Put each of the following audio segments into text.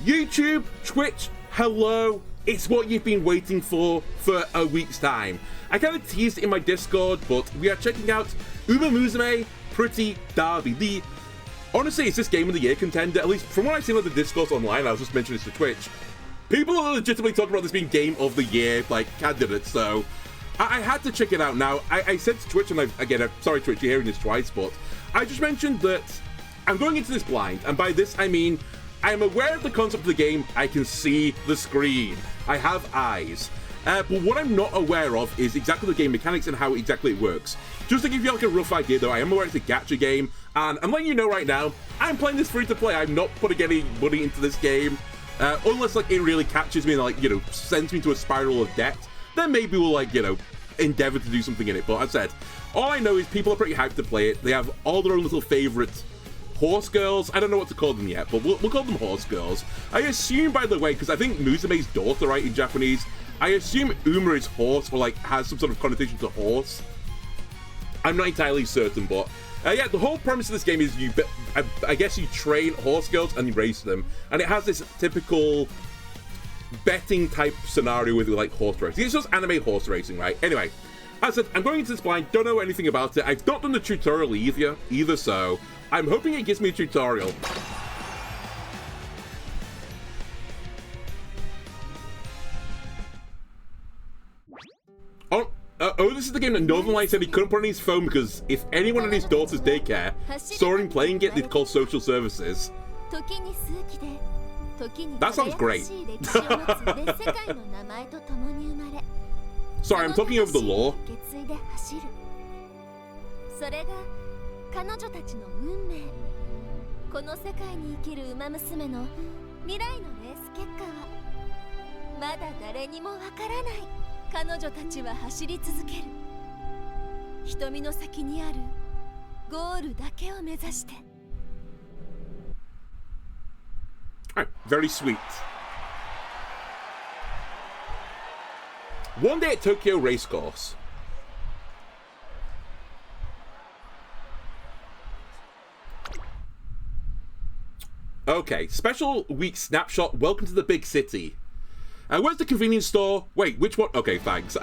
YouTube, Twitch, hello. It's what you've been waiting for a week's time. I kind of teased it in my Discord, but we are checking out Umamusume Pretty Derby. Honestly, it's this Game of the Year contender, at least from what I've seen on the Discourse online. I was just mentioning this to Twitch. People are legitimately talking about this being Game of the Year, like, candidates, so I had to check it out. Now, I said to Twitch, and again, sorry Twitch, you're hearing this twice, but I just mentioned that I'm going into this blind, and by this I mean I'm aware of the concept of the game. I can see the screen. I have eyes. But what I'm not aware of is exactly the game mechanics and how exactly it works. Just to give you like a rough idea though, I am aware it's a gacha game, and I'm letting you know right now, I'm playing this free to play. I'm not putting any money into this game. Unless like it really catches me and like, you know, sends me to a spiral of debt, then maybe we'll like, you know, endeavor to do something in it. But as I said, all I know is people are pretty hyped to play it. They have all their own little favorite horse girls. I don't know what to call them yet, but we'll call them horse girls. I assume, by the way, because I think Musume's daughter, right, in Japanese, I assume Uma is horse, or like has some sort of connotation to horse. I'm not entirely certain, but yeah, the whole premise of this game is I guess you train horse girls and you race them, and it has this typical betting type scenario with like horse racing. It's just anime horse racing, right? Anyway, as I said, I'm going into this blind, don't know anything about it. I've not done the tutorial either, so I'm hoping it gives me a tutorial. Oh, this is the game that Northern Light said he couldn't put on his phone because if anyone in his daughter's daycare saw him playing it, they'd call social services. That sounds great. Sorry, I'm talking over the law. Alright, very sweet. One day at Tokyo Racecourse. Okay, special week snapshot. Welcome to the big city. Where's the convenience store? Wait, which one? Okay, thanks.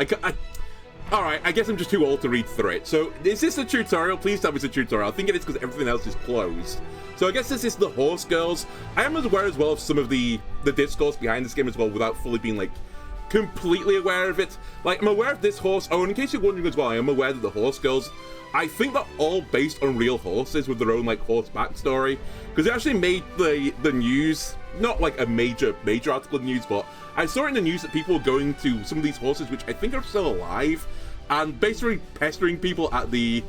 Alright, I guess I'm just too old to read through it. So, is this a tutorial? Please tell me it's a tutorial. I think it is because everything else is closed. So I guess this is the horse girls. I am aware as well of some of the discourse behind this game as well without fully being like completely aware of it. Like, I'm aware of this horse. Oh, and in case you're wondering as well, I am aware that the horse girls, I think they're all based on real horses with their own like horse backstory. Because they actually made the news, not like a major article of news, but I saw in the news that people were going to some of these horses, which I think are still alive, and basically pestering people at the,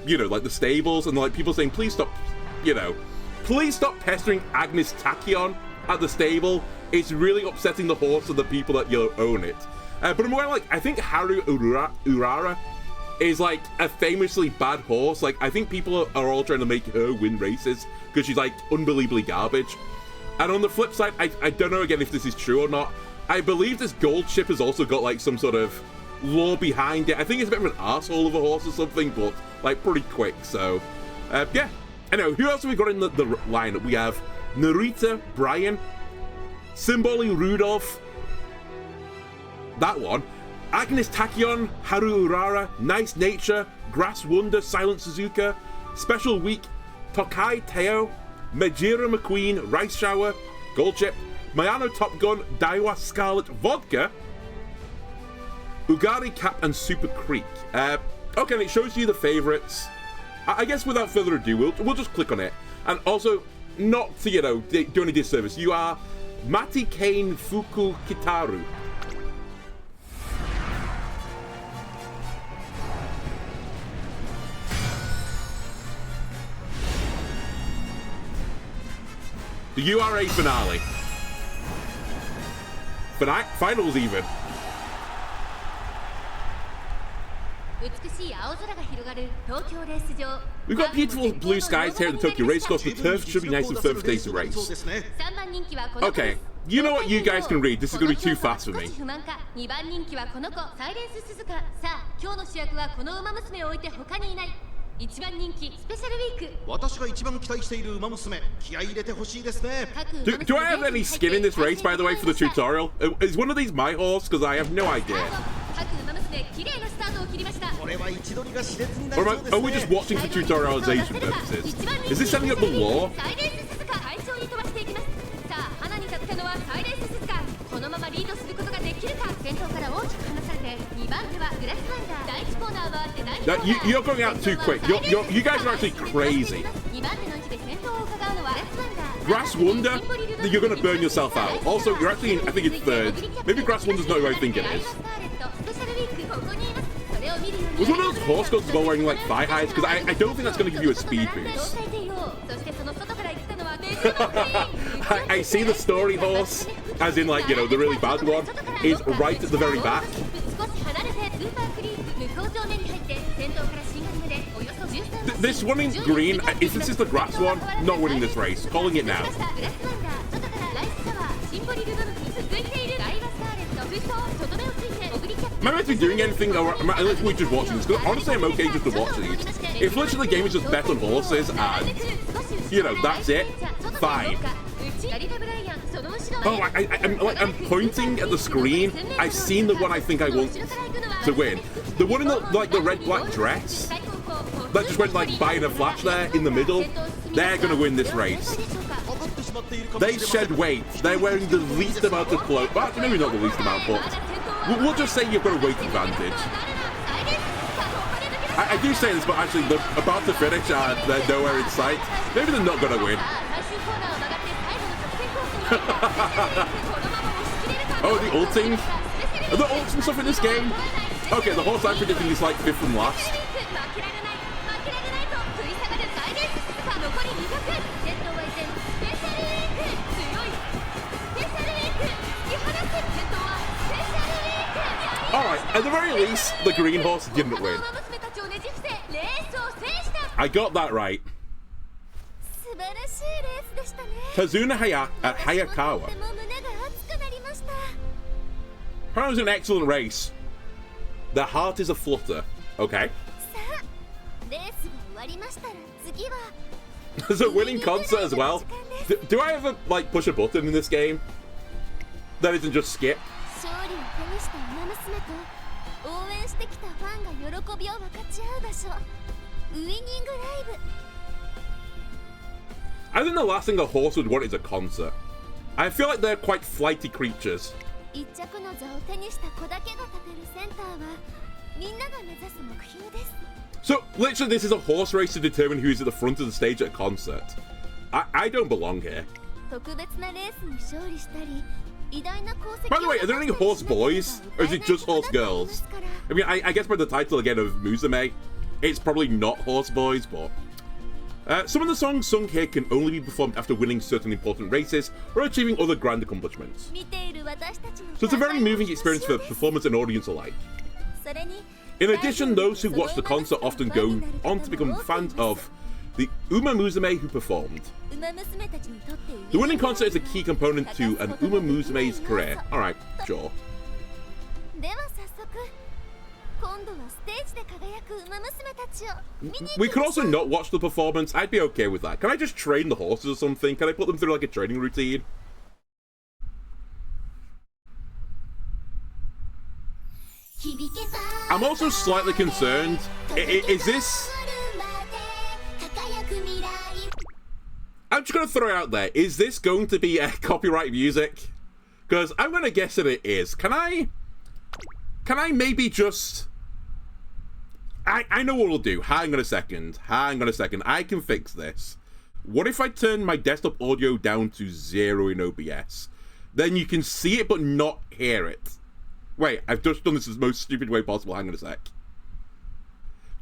you know, like the stables, and like people saying, please stop, you know, please stop pestering Agnes Tachyon at the stable. It's really upsetting the horse and the people that, you know, own it. But I'm aware, like, I think Haru Urara is like a famously bad horse. Like, I think people are all trying to make her win races because she's like unbelievably garbage. And on the flip side, I don't know again if this is true or not. I believe this gold ship has also got like some sort of lore behind it. I think it's a bit of an arsehole of a horse or something, but like pretty quick. So yeah. Anyway, who else have we got in the lineup? We have Narita, Brian, Symboli, Rudolph, that one, Agnes Tachyon, Haru Urara, Nice Nature, Grass Wonder, Silent Suzuka, Special Week, Tokai Teo, Majira McQueen, Rice Shower, Gold Chip, Mayano Top Gun, Daiwa Scarlet Vodka, Ugari Cap, and Super Creek. Okay, and it shows you the favorites. I guess without further ado, we'll just click on it. And also, not to, you know, do any disservice, you are Mati Kane Fuku Kitaru. The URA finale. Finals even. We've got beautiful blue skies here at the Tokyo Racecourse. The turf should be nice and firm for today's race. Okay, you know what? You guys can read. This is going to be too fast for me. 一番人気スペシャルウィーク。私が一番期待している馬娘、気合い入れてほしいですね。 Do I have any skin in this race, by the way, for the tutorial? Is one of these my horse? Because I have no idea. 各馬娘綺麗なスタートを切りました。これは位置取りが熾烈にな Or り am そう I, です are we just ね。 watching for tutorialization purposes? Is this setting up the law? サイレンス鈴鹿快調に飛ばしていきます。さあ花に立ったのはサイレンス鈴鹿。このままリードすることができるか。先頭から大きく離されて2番手はグラスワンダー。第1コーナーは第2コーナー。You're going out too quick. You guys are actually crazy. 2番手の位置で先頭を伺うのはGrass Wonder? You're going to burn yourself out. Also, you're actually in, I think it's third. Maybe Grass Wonder's not who I think it is. Was one of those horse goats as well wearing like thigh highs? Because I don't think that's going to give you a speed boost. I see the story horse, as in like, you know, the really bad one, is right at the very back. This one in green, if this is the grass one, not winning this race. Calling it now. Am I meant to be doing anything, or am I literally just watching this? Because honestly, I'm okay just to watch these. If literally the game is just bet on horses and, you know, that's it, fine. Oh, I'm pointing at the screen. I've seen the one I think I want to win. The one in the, like, the red-black dress that just went, like, by in a flash there in the middle. They're going to win this race. They shed weight. They're wearing the least amount of clothes. Well, actually, maybe not the least amount, but we'll just say you've got a weight advantage. I do say this, but actually, they're about to finish and they're nowhere in sight. Maybe they're not going to win. Oh, the ulting? Are the ults and stuff in this game? Okay, the horse I'm predicting is like 5th and last. Alright, at the very least, the green horse didn't win. I got that right. Kazuna Hayakawa. That was an excellent race. The heart is aflutter. Okay. There's a winning concert as well. Do I ever, like, push a button in this game that isn't just skip? I think the last thing a horse would want is a concert. I feel like they're quite flighty creatures. So, literally, this is a horse race to determine who's at the front of the stage at a concert. I don't belong here. By the way, are there any horse boys? Or is it just horse girls? I mean, I guess by the title again of Musume, it's probably not horse boys, but... some of the songs sung here can only be performed after winning certain important races or achieving other grand accomplishments. So it's a very moving experience for performers and audience alike. In addition, those who watch the concert often go on to become fans of the Umamusume who performed. The winning concert is a key component to an Umamusume's career. Alright, sure. We could also not watch the performance. I'd be okay with that. Can I just train the horses or something? Can I put them through like a training routine? I'm also slightly concerned. Is this... I'm just going to throw it out there. Is this going to be copyright music? Because I'm going to guess that it is. Can I maybe just... I know what we'll do. Hang on a second. I can fix this. What if I turn my desktop audio down to 0 in OBS? Then you can see it but not hear it. Wait, I've just done this the most stupid way possible. Hang on a sec.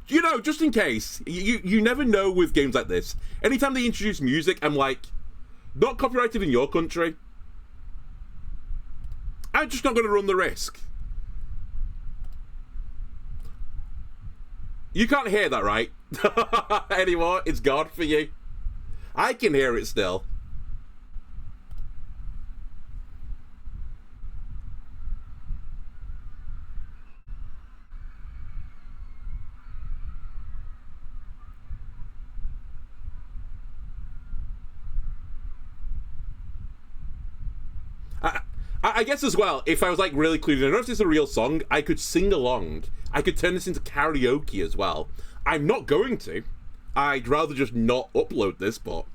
You know, just in case. You never know with games like this. Anytime they introduce music, I'm like, not copyrighted in your country. I'm just not going to run the risk. You can't hear that, right? Anymore. It's gone for you. I can hear it still. I guess as well, if I was like really clear, I know if this is a real song, I could sing along. I could turn this into karaoke as well. I'm not going to. I'd rather just not upload this, but...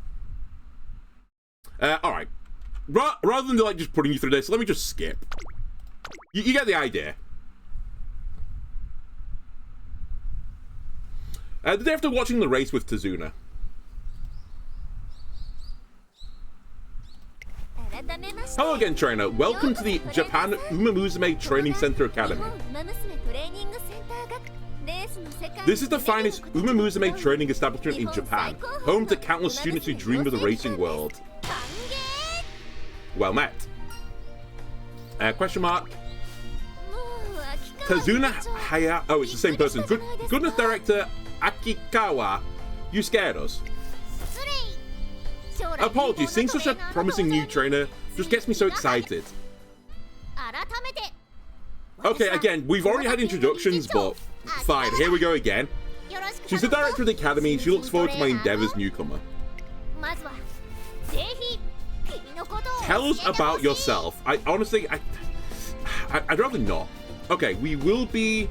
alright. Rather than like just putting you through this, let me just skip. You get the idea. The day after watching the race with Tazuna. Hello again, trainer. Welcome to the Japan Umamusume Training Center Academy. This is the finest Umamusume training establishment in Japan, home to countless students who dream of the racing world. Well met. Question mark. Tazuna Haya... Oh, it's the same person. Goodness Director Akikawa, you scared us. Apologies, seeing such a promising new trainer just gets me so excited. Okay, again, we've already had introductions, but fine, here we go again. She's the director of the academy. She looks forward to my endeavors, newcomer. Tell us about yourself. Honestly, I'd rather not. Okay, we will be...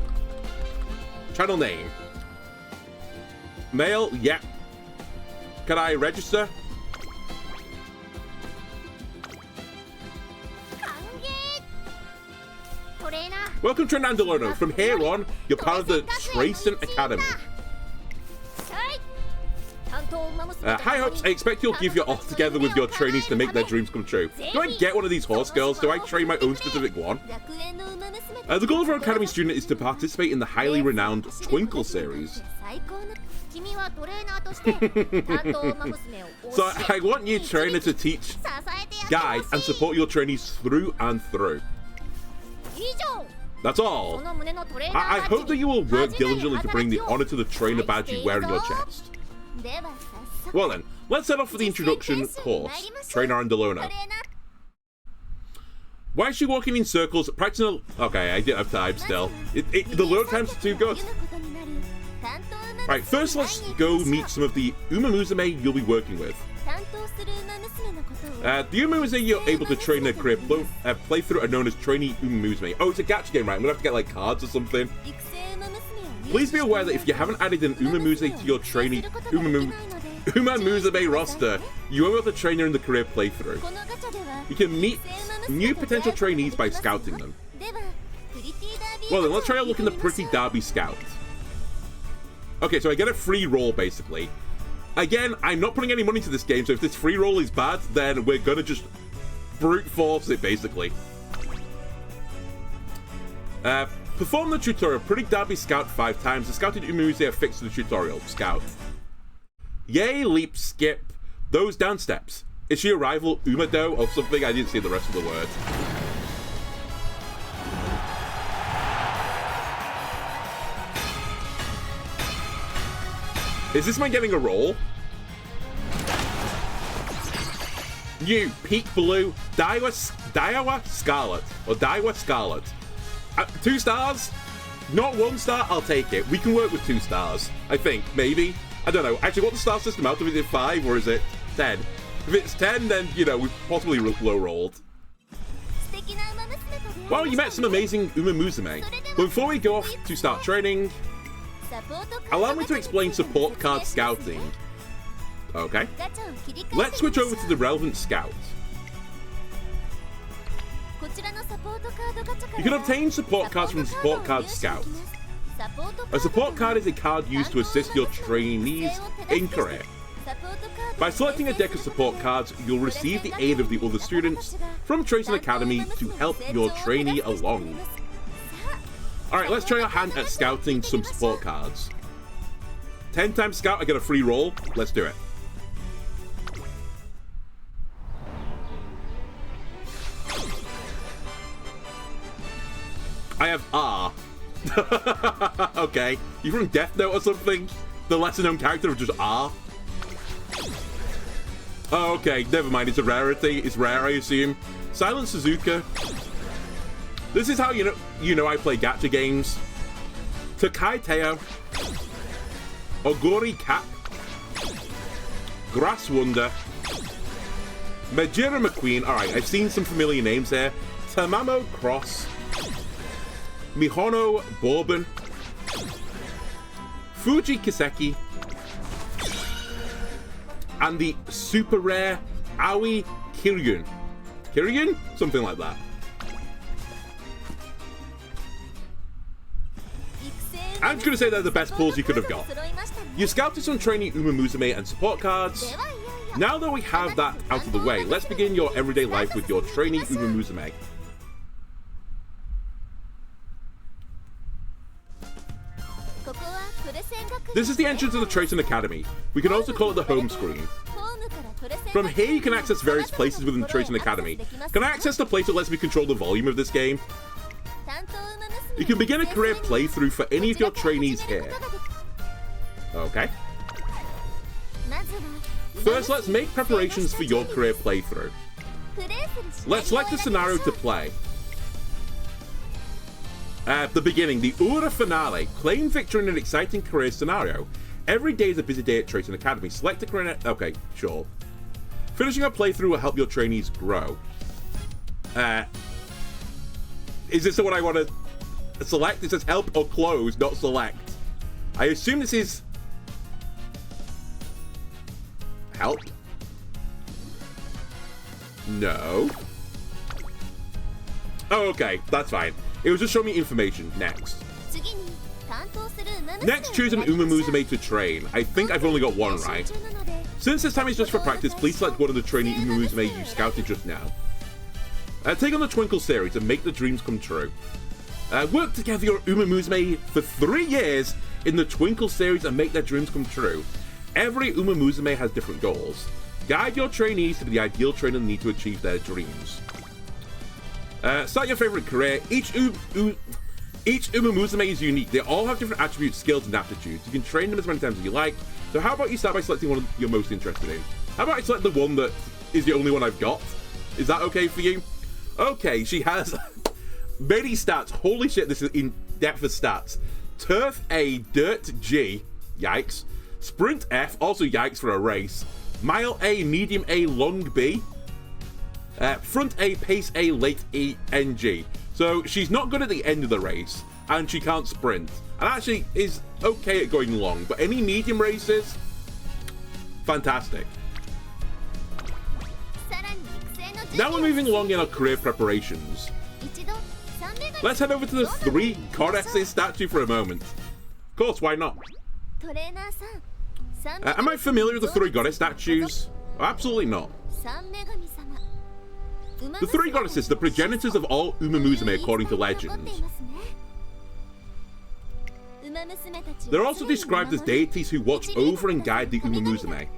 Channel name. Male, yep. Can I register? Welcome to Nandalono. From here on, you're part of the Tracent Academy. High hopes, I expect you'll give your all together with your trainees to make their dreams come true. Do I get one of these horse girls? Do I train my own specific one? The goal of our academy student is to participate in the highly renowned Twinkle series. So I want you, trainer, to teach, guide, and support your trainees through and through. That's all. I hope that you will work diligently to bring the honor to the trainer badge you wear on your chest. Well then, let's set off for the introduction course, Trainer Andalona. Why is she walking in circles, practicing okay, I didn't have time still. The load times are too good. Right, first let's go meet some of the Umamusume you'll be working with. The Umamusume you're able to train in a career playthrough are known as Trainee Umamusume. Oh, it's a gacha game, right? I'm gonna have to get like cards or something. Please be aware that if you haven't added an Umamusume to your trainee Umamusume roster, you won't be able to train her in the career playthrough. You can meet new potential trainees by scouting them. Well then, let's try a look in the Pretty Derby Scout. Okay, so I get a free roll basically. Again, I'm not putting any money into this game, so if this free roll is bad, then we're gonna just brute force it basically. Perform the tutorial. Pretty Derby Scout 5 times. The scouted Umamusume are fixed to the tutorial. Scout. Yay, leap, skip. Those down steps. Is she a rival Umado or something? I didn't see the rest of the word. Is this man getting a roll? New Peak Blue Daiwa Scarlet or Daiwa Scarlet. 2 stars? Not 1 star? I'll take it. We can work with 2 stars. I think. Maybe. I don't know. Actually, what's the star system out of? Is it 5 or is it 10? If it's 10, then, you know, we've possibly low rolled. Well, you met some amazing Umamusume. But before we go off to start training, allow me to explain support card scouting. Okay. Let's switch over to the relevant scout. You can obtain support cards from the support card scout. A support card is a card used to assist your trainees in career. By selecting a deck of support cards, you'll receive the aid of the other students from Tracent Academy to help your trainee along. Alright, let's try our hand at scouting some support cards. 10 times scout, I get a free roll. Let's do it. I have R. Okay. You from Death Note or something? The lesser known character of just R? Oh, okay. Never mind. It's a rarity. It's rare, I assume. Silent Suzuka. This is how you know I play gacha games. Takai Teo. Ogori Cap. Grass Wonder. Majira McQueen. Alright, I've seen some familiar names here. Tamamo Cross, Mihono Bourbon, Fuji Kiseki, and the super rare Aoi Kiryun. Kiryun? Something like that. I'm just going to say they're the best pulls you could have got. You scouted some trainee Umamusume and support cards. Now that we have that out of the way, let's begin your everyday life with your trainee Umamusume. This is the entrance to the Tracing Academy. We can also call it the home screen. From here you can access various places within the Tracing Academy. Can I access the place that lets me control the volume of this game? You can begin a career playthrough for any of your trainees here. Okay. First, let's make preparations for your career playthrough. Let's select a scenario to play. At the beginning, the Ura finale. Claim victory in an exciting career scenario. Every day is a busy day at Tracing Academy. Select a career... Okay, sure. Finishing a playthrough will help your trainees grow. Is this the one I want to select? It says help or close, not select. I assume this is... help? No. Oh, okay, that's fine. It was just showing me information. Next. Next, choose an Umamusume to train. I think I've only got one, right? Since this time is just for practice, please select one of the trainee Umamusume you scouted just now. Take on the Twinkle series and make the dreams come true. Work together your Umamusume for 3 years in the Twinkle series and make their dreams come true. Every Umamusume has different goals. Guide your trainees to be the ideal trainer they need to achieve their dreams. Start your favorite career. Each Umamusume is unique. They all have different attributes, skills, and aptitudes. You can train them as many times as you like. So how about you start by selecting one you're most interested in? How about I select the one that is the only one I've got? Is that okay for you? Okay, she has many stats. Holy shit, this is in depth of stats. Turf A, Dirt G, yikes. Sprint F, also yikes for a race. Mile A, Medium A, Long B. Front A, Pace A, Late E, NG. So she's not good at the end of the race, and she can't sprint. And actually is okay at going long, but any medium races, fantastic. Now we're moving along in our career preparations. Let's head over to the 3 goddesses statue for a moment. Of course, why not? Am I familiar with the 3 goddess statues? Absolutely not. The 3 goddesses, the progenitors of all Umamusume according to legends. They're also described as deities who watch over and guide the Umamusume.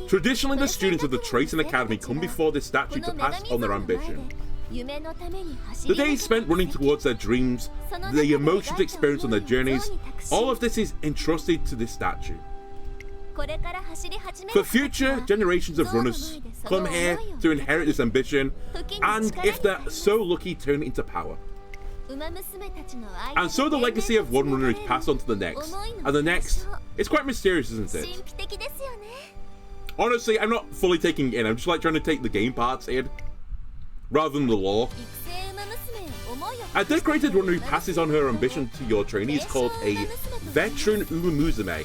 Traditionally, the students of the Tracing Academy come before this statue to pass on their ambition. The days spent running towards their dreams, the emotions experienced on their journeys, all of this is entrusted to this statue. For future generations of runners come here to inherit this ambition, and if they're so lucky, turn it into power. And so the legacy of one runner is passed on to the next, and the next. It's quite mysterious, isn't it? Honestly, I'm not fully taking it in. I'm just like trying to take the game parts in, rather than the lore. A decorated runner who passes on her ambition to your trainee is called a veteran Umamusume.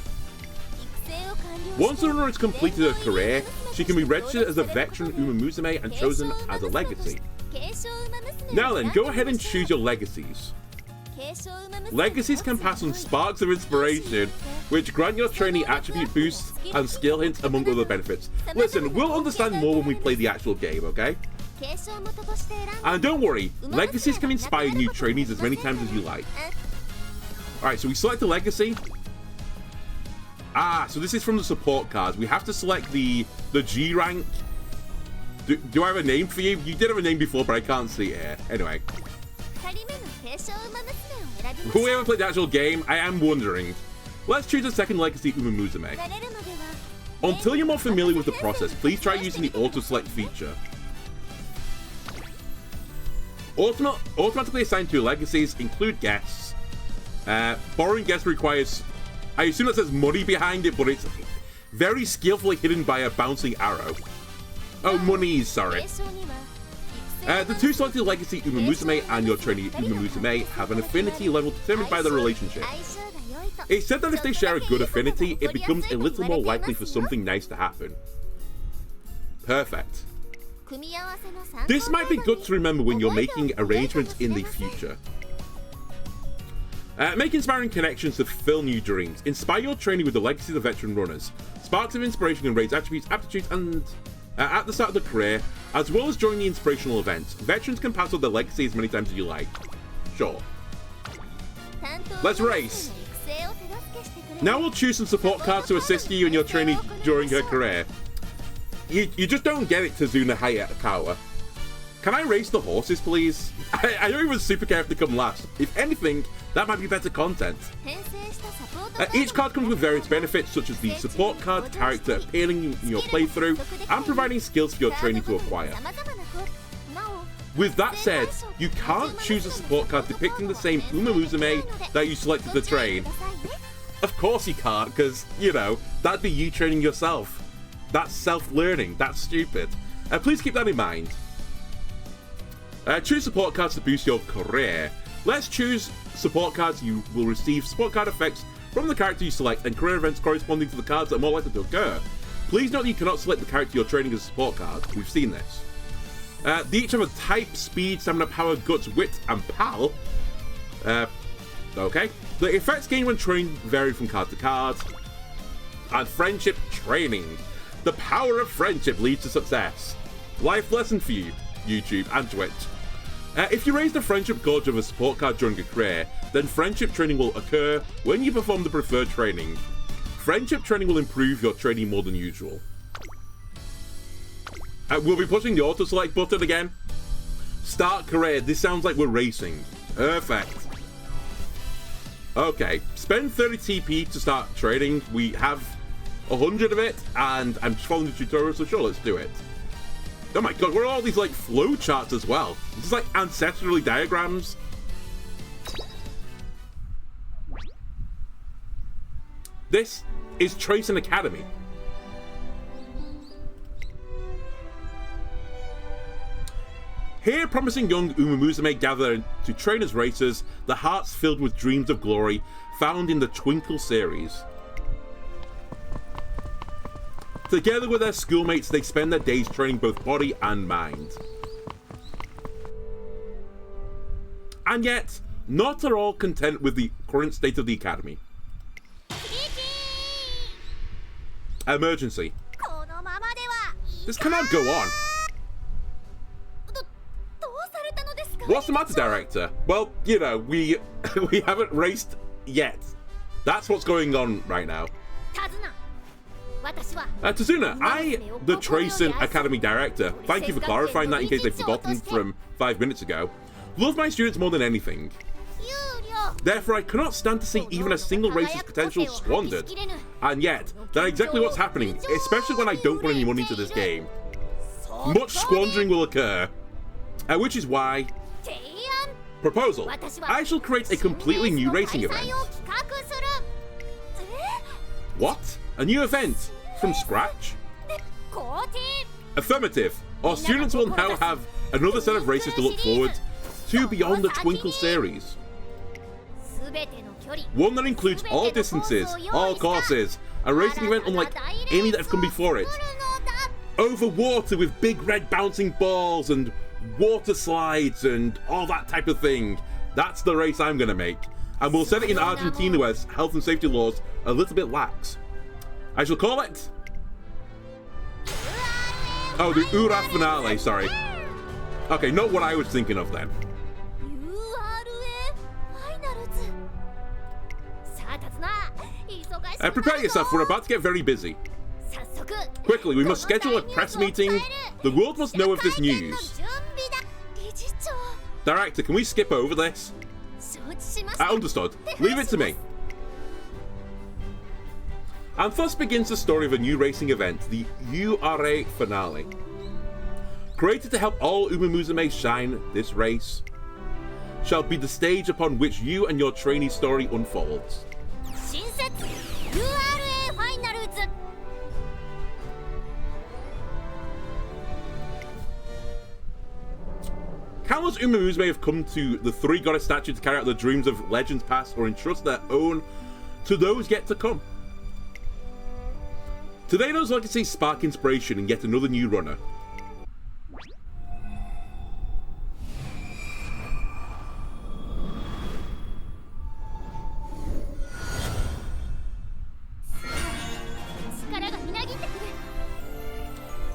Once the runner has completed her career, she can be registered as a veteran Umamusume and chosen as a legacy. Now then, go ahead and choose your legacies. Legacies can pass on sparks of inspiration, which grant your trainee attribute boosts and skill hints among other benefits. Listen, we'll understand more when we play the actual game, okay? And don't worry, legacies can inspire new trainees as many times as you like. Alright, so we select a legacy. Ah, so this is from the support cards. We have to select the G rank. Do I have a name for you? You did have a name before, but I can't see it here. Anyway. Will we ever play the actual game? I am wondering. Let's choose a second legacy Umamusume. Until you're more familiar with the process, please try using the auto-select feature. Automatically assigned to legacies include guests. Borrowing guests requires... I assume that says money behind it, but it's very skillfully hidden by a bouncing arrow. Oh, monies, sorry. The two selected legacy Umamusume and your trainee Umamusume have an affinity level determined by their relationship. It's said that if they share a good affinity, it becomes a little more likely for something nice to happen. Perfect. This might be good to remember when you're making arrangements in the future. Make inspiring connections to fulfill new dreams. Inspire your training with the legacies of veteran runners. Sparks of inspiration can raise attributes, aptitudes, and at the start of the career, as well as during the inspirational events. Veterans can pass on their legacy as many times as you like. Sure. Let's race. Now we'll choose some support cards to assist you and your trainee during her career. You just don't get it, Tazuna Hayakawa. Can I race the horses, please? I don't even super care if they come last. If anything, that might be better content. Each card comes with various benefits, such as the support card character appearing in your playthrough and providing skills for your training to acquire. With that said, you can't choose a support card depicting the same Umamusume that you selected to train. Of course you can't, because, you know, that'd be you training yourself. That's self-learning. That's stupid. Please keep that in mind. Choose support cards to boost your career. Let's choose support cards. You will receive support card effects from the character you select and career events corresponding to the cards that are more likely to occur. Please note that you cannot select the character you're training as a support card. We've seen this. They each have a type, speed, stamina, power, guts, wit, and pal. Okay. The effects gained when training vary from card to card. And friendship training. The power of friendship leads to success. Life lesson for you, YouTube and Twitch. If you raise the friendship gauge of a support card during a career, then friendship training will occur when you perform the preferred training. Friendship training will improve your training more than usual. We'll be pushing the auto-select button again. Start career. This sounds like we're racing. Perfect. Okay, spend 30 TP to start trading. We have 100 of it, and I'm just following the tutorial, so sure, let's do it. Oh my god, what are all these, like, flow charts as well? This is like ancestrally diagrams. This is Tracing Academy. Here, promising young Umamusume gather to train as racers, the hearts filled with dreams of glory, found in the Twinkle series. Together with their schoolmates, they spend their days training both body and mind. And yet, not are all content with the current state of the academy. Emergency. This cannot go on. What's the matter, Director? Well, you know, we haven't raced yet. That's what's going on right now. Tazuna, the Tracing Academy Director, thank you for clarifying that in case they've forgotten from 5 minutes ago, love my students more than anything. Therefore, I cannot stand to see even a single racer's potential squandered. And yet, that's exactly what's happening, especially when I don't put any money into this game. Much squandering will occur, which is why... Proposal. I shall create a completely new racing event. What? A new event? From scratch? Affirmative. Our students will now have another set of races to look forward to beyond the Twinkle series. One that includes all distances, all courses, a racing event unlike any that have come before it. Over water with big red bouncing balls and water slides and all that type of thing. That's the race I'm gonna make. And we'll set it in Argentina where health and safety laws are a little bit lax. I shall call it... Oh, the Ura finale, sorry. Okay, not what I was thinking of then. Prepare yourself, we're about to get very busy. Quickly, we must schedule a press meeting. The world must know of this news. Director, can we skip over this? Understood. Leave it to me. And thus begins the story of a new racing event, the URA finale. Created to help all Umamusume shine, this race shall be the stage upon which you and your trainee story unfolds. Countless Umamusume have come to the three goddess statue to carry out the dreams of legends past or entrust their own to those yet to come. Today, those legacies spark inspiration in yet another new runner.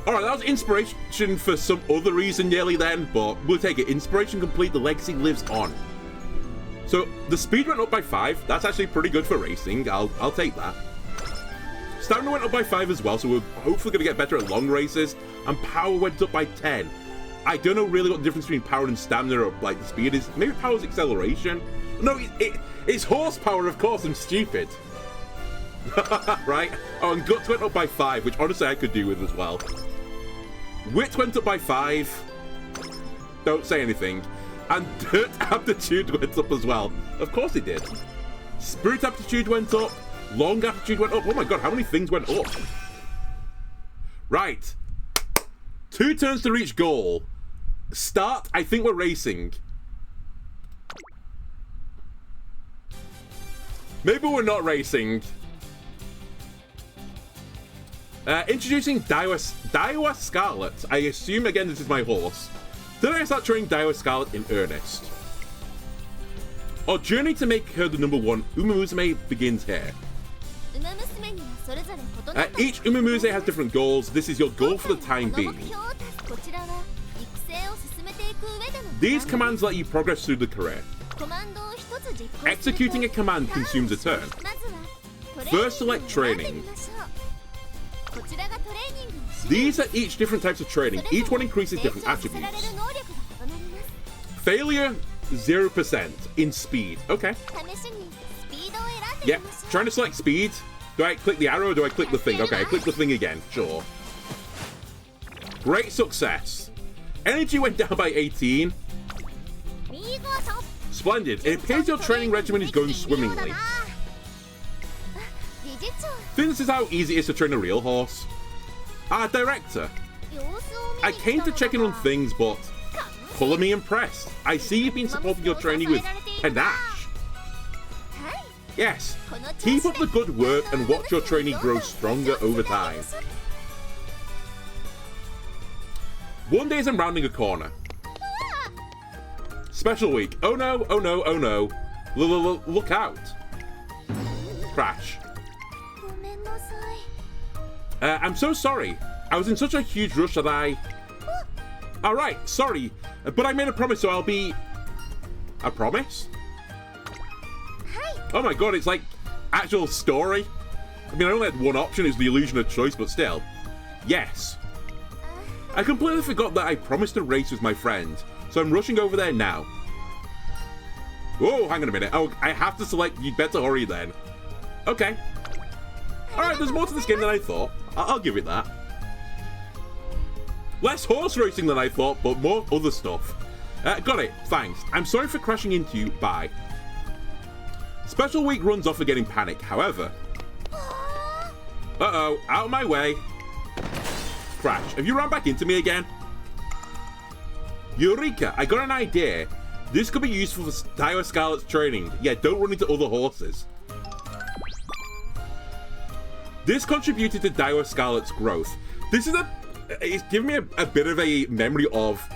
Alright, that was inspiration for some other reason nearly then, but we'll take it. Inspiration complete, the legacy lives on. So, the speed went up by 5. That's actually pretty good for racing. I'll take that. Stamina went up by 5 as well, so we're hopefully going to get better at long races. And power went up by 10. I don't know really what the difference between power and stamina or, like, the speed is. Maybe power is acceleration? No, it's horsepower, of course. I'm stupid. Right? Oh, and guts went up by 5, which honestly I could do with as well. Wit went up by 5. Don't say anything. And dirt aptitude went up as well. Of course it did. Spirit aptitude went up. Long aptitude went up. Oh my god, how many things went up? Right. 2 turns to reach goal. Start. I think we're racing. Maybe we're not racing. Introducing Daiwa Scarlet. I assume, again, this is my horse. Did I start training Daiwa Scarlet in earnest? Our journey to make her the #1 Umamusume begins here. Each Umamusume has different goals. This is your goal for the time being. These commands let you progress through the career. Executing a command consumes a turn. First, select training. These are each different types of training. Each one increases different attributes. Failure, 0% in speed. Okay. Yep. Trying to select speed. Do I click the arrow or do I click the thing? Okay, I click the thing again. Sure. Great success. Energy went down by 18. Splendid. It appears your training regimen is going swimmingly. Think this is how easy it is to train a real horse. Director. I came to check in on things, but color me impressed. I see you've been supporting your training with panache. Yes. Keep up the good work and watch your training grow stronger over time. One day as I'm rounding a corner. Special week. Oh no, oh no, oh no. Look out. Crash. I'm so sorry. I was in such a huge rush that I... Alright, sorry. But I made a promise, so I'll be... A promise? Oh my god, it's like actual story. I mean, I only had one option, it's the illusion of choice, but still. Yes. I completely forgot that I promised a race with my friend, so I'm rushing over there now. Whoa, hang on a minute. Oh, I have to select... You'd better hurry then. Okay. Alright, there's more to this game than I thought. I'll give it that. Less horse racing than I thought, but more other stuff. Got it. Thanks. I'm sorry for crashing into you. Bye. Special week runs off for getting panic. However... Uh-oh. Out of my way. Crash. Have you run back into me again? Eureka. I got an idea. This could be useful for Daiwa Scarlet's training. Yeah, don't run into other horses. This contributed to Daiwa Scarlet's growth. This is it's giving me a bit of a memory of,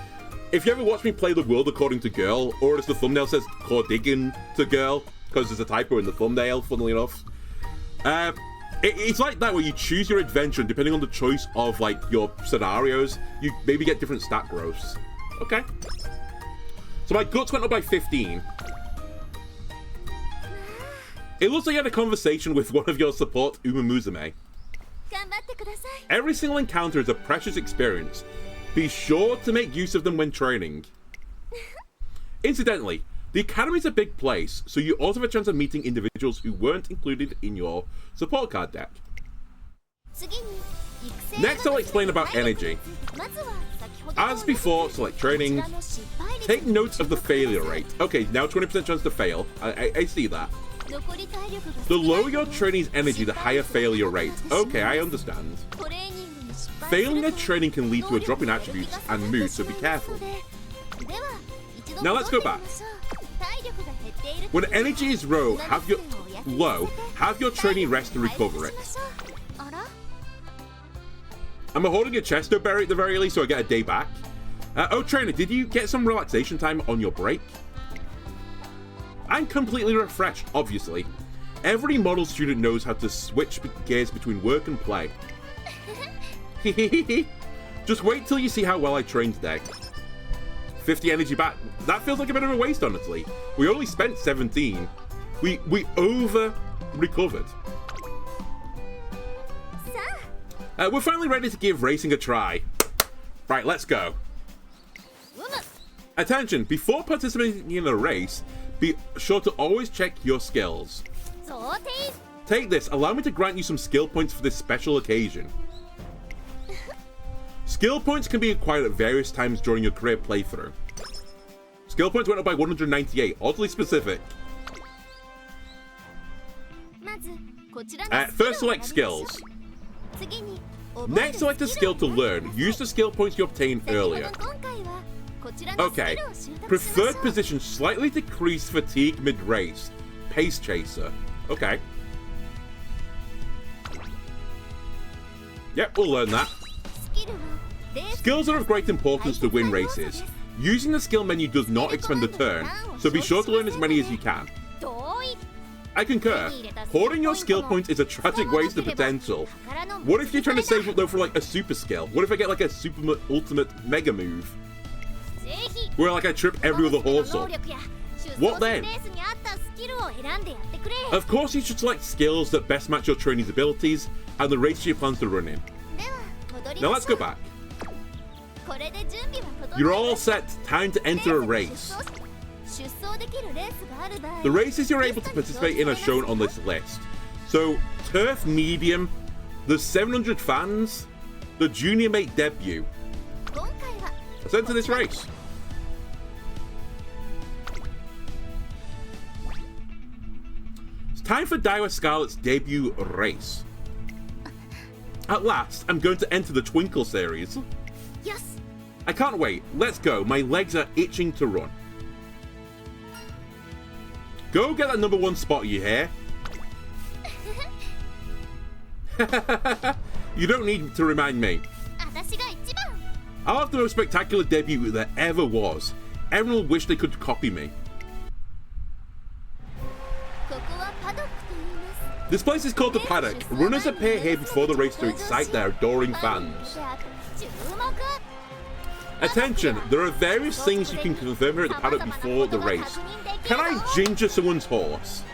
if you ever watch me play The World According to Girl, or as the thumbnail says, Cordigan to Girl, because there's a typo in the thumbnail, funnily enough. It's like that, where you choose your adventure, and depending on the choice of, like, your scenarios, you maybe get different stat growths. Okay. So my guts went up by 15. It looks like you had a conversation with one of your support Umamusume. Every single encounter is a precious experience. Be sure to make use of them when training. Incidentally, the Academy is a big place, so you also have a chance of meeting individuals who weren't included in your support card deck. Next, I'll explain about energy. As before, select training. Take note of the failure rate. Okay, now 20% chance to fail. I see that. The lower your training's energy, the higher failure rate. Okay, I understand. Failing at training can lead to a drop in attributes and mood, so be careful. Now let's go back. When energy is low, have your training rest to recover it. I'm holding a chesto berry at the very least, so I get a day back. Oh, trainer, did you get some relaxation time on your break? I'm completely refreshed, obviously. Every model student knows how to switch gears between work and play. Just wait till you see how well I trained today. 50 energy back. That feels like a bit of a waste, honestly. We only spent 17. We over-recovered. We're finally ready to give racing a try. Right, let's go. Attention, before participating in a race, be sure to always check your skills. Take this, allow me to grant you some skill points for this special occasion. Skill points can be acquired at various times during your career playthrough. Skill points went up by 198, oddly specific. First select skills. Next select a skill to learn. Use the skill points you obtained earlier. Okay. Preferred position, slightly decreased fatigue mid-race. Pace chaser. Okay. Yep, we'll learn that. Skills are of great importance to win races. Using the skill menu does not expend a turn, so be sure to learn as many as you can. I concur. Hoarding your skill points is a tragic waste of potential. What if you're trying to save up though for like a super skill? What if I get like a super ultimate mega move? Where like I trip every other horse up? What then? Of course you should select skills that best match your trainee's abilities and the race you plan to run in. Now let's go back. You're all set. Time to enter a race. The races you're able to participate in are shown on this list. So, Turf Medium, the 700 fans, the Junior Mate Debut. Let's enter this race. It's time for Daiwa Scarlet's debut race. At last, I'm going to enter the Twinkle series. Yes. I can't wait. Let's go. My legs are itching to run. Go get that #1 spot, you hear? You don't need to remind me. I'll have the most spectacular debut there ever was. Everyone will wish they could copy me. This place is called the Paddock. Runners appear here before the race to excite their adoring fans. Attention, there are various things you can confirm here at the paddock before the race. Can I ginger someone's horse?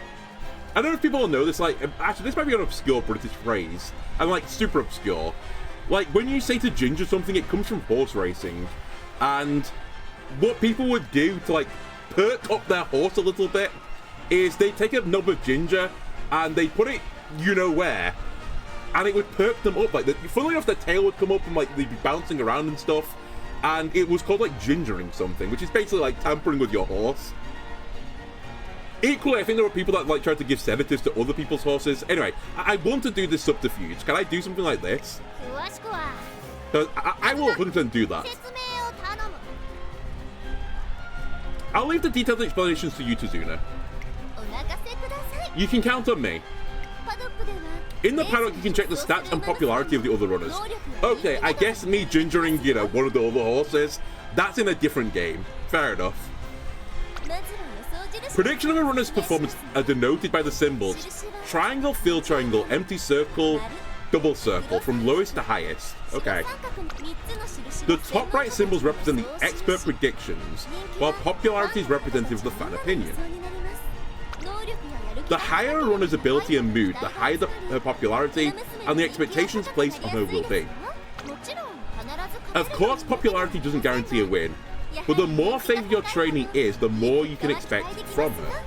I don't know if people will know this, like, actually this might be an obscure British phrase, and like super obscure. Like, when you say to ginger something, it comes from horse racing. And what people would do to like perk up their horse a little bit is they take a knob of ginger and they put it you know where, and it would perk them up. Like, funnily enough, their tail would come up and like they'd be bouncing around and stuff. And it was called like gingering something, which is basically like tampering with your horse. Equally, I think there were people that like tried to give sedatives to other people's horses. Anyway, I want to do this subterfuge. Can I do something like this? I will 100% do that. I'll leave the detailed explanations to you, Tazuna. You can count on me. In the paddock, you can check the stats and popularity of the other runners. Okay, I guess me gingering, you know, one of the other horses, that's in a different game. Fair enough. Prediction of a runner's performance are denoted by the symbols triangle, fill triangle, empty circle, double circle, from lowest to highest. Okay. The top right symbols represent the expert predictions, while popularity is representative of the fan opinion. The higher a runner's ability and mood, the higher her popularity and the expectations placed on her will be. Of course, popularity doesn't guarantee a win, but the more favoured your training is, the more you can expect from her.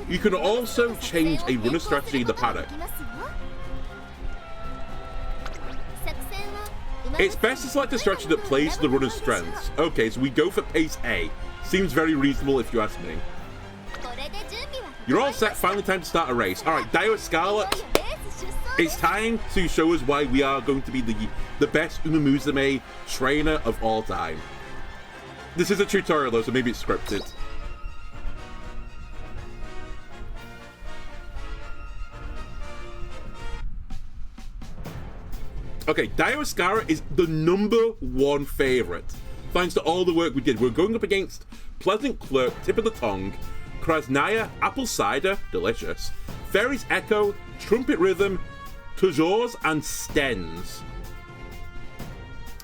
You can also change a runner's strategy in the paddock. It's best to select a strategy that plays to the runner's strengths. Okay, so we go for pace A. Seems very reasonable if you ask me. You're all set, finally time to start a race. Alright, Daiwa Scarlet, it's time to show us why we are going to be the best Umamusume trainer of all time. This is a tutorial though, so maybe it's scripted. Okay, Dioscara is the #1 favorite. Thanks to all the work we did. We're going up against Pleasant Clerk, Tip of the Tongue, Krasnaya, Apple Cider, delicious, Fairy's Echo, Trumpet Rhythm, Toujours, and Stens.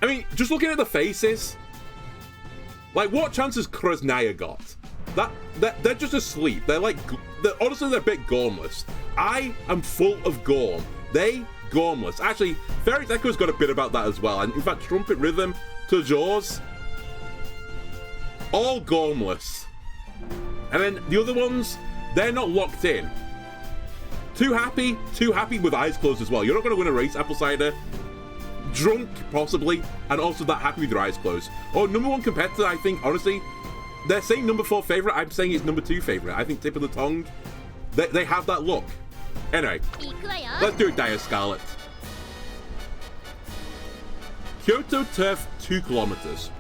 I mean, just looking at the faces, like, what chance has Krasnaya got? They're just asleep. Honestly, they're a bit gormless. I am full of gorm. They gormless. Actually, Fairy's Echo's got a bit about that as well. And in fact, Trumpet Rhythm, Toujours, all gormless. And then the other ones, they're not locked in. Too happy with eyes closed as well. You're not going to win a race, Apple Cider. Drunk, possibly, and also that happy with your eyes closed. Oh, #1 competitor, I think, honestly, they're saying #4 favorite. I'm saying it's #2 favorite. I think Tip of the Tongue, they have that look. Anyway, let's do it, Dire Scarlet. Kyoto Turf, 2 kilometers.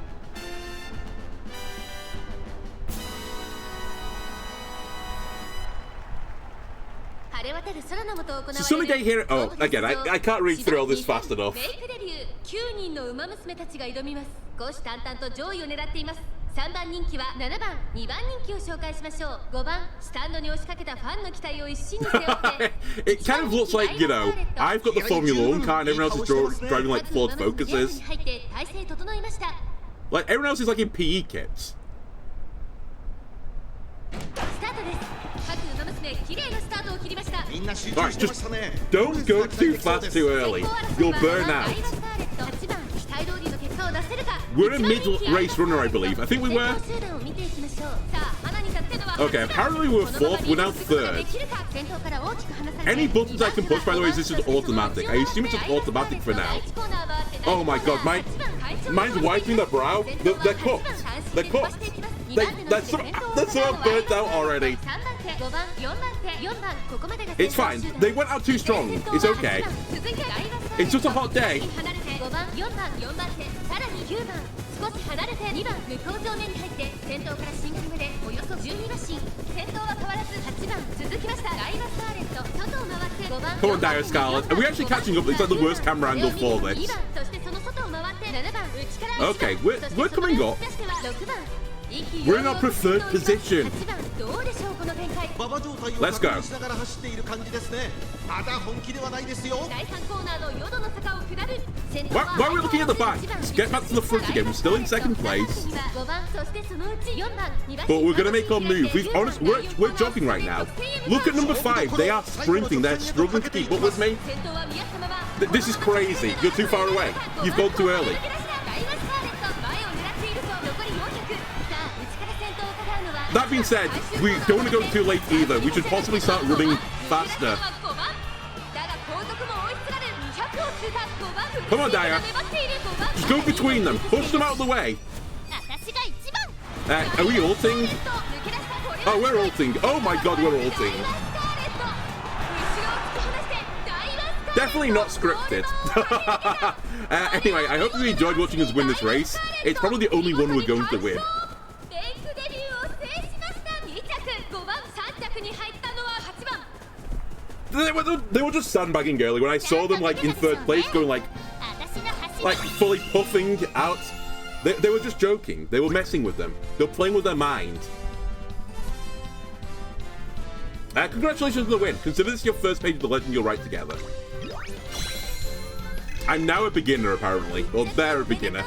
It's a sunny day here. Oh, again, I can't read through all this fast enough. 9人の馬娘たちが挑みます。虎視眈々と上位を狙っています。3番人気は7番、2番人気を紹介しましょう。5番、スタンドに押しかけたファンの期待を一身に背負って。It kind of looks like, you know, I've got the Formula 1 car and everyone else is driving like Ford Focuses. Like, everyone else is like in PE kits. スタートです。各馬娘、綺麗なスタートを切りました。Alright, just don't go too fast too early. You'll burn out. We're a mid-race runner, I believe. I think we were. Okay, apparently we were 4th. We're now 3rd. Any buttons I can push, by the way, is this just automatic? I assume it's just automatic for now. Oh my god, mine's wiping their brow. They're cooked. They're cooked. They're so burnt out already. It's fine. They went out too strong. It's okay. It's just a hot day. Come on, Dire Scarlet. Are we actually catching up? It's like the worst camera angle for this. Okay, we're coming up. We're in our preferred position. Let's go. Why are we looking at the back? Let's get back to the front again. We're still in 2nd place. But we're going to make our move. We're jogging right now. Look at #5. They are sprinting. They're struggling to keep up with me. This is crazy. You're too far away. You've gone too early. That being said, we don't want to go too late either. We should possibly start running faster. Come on, Daya. Just go between them. Push them out of the way. Are we ulting? Oh, we're ulting. Oh my god, we're ulting. Definitely not scripted. Anyway, I hope you enjoyed watching us win this race. It's probably the only one we're going to win. They were just sandbagging early when I saw them like in 3rd place going like fully puffing out. They were just joking. They were messing with them. They were playing with their mind. Congratulations on the win. Consider this your first page of the legend you'll write together. I'm now a beginner apparently. Well, they're a beginner.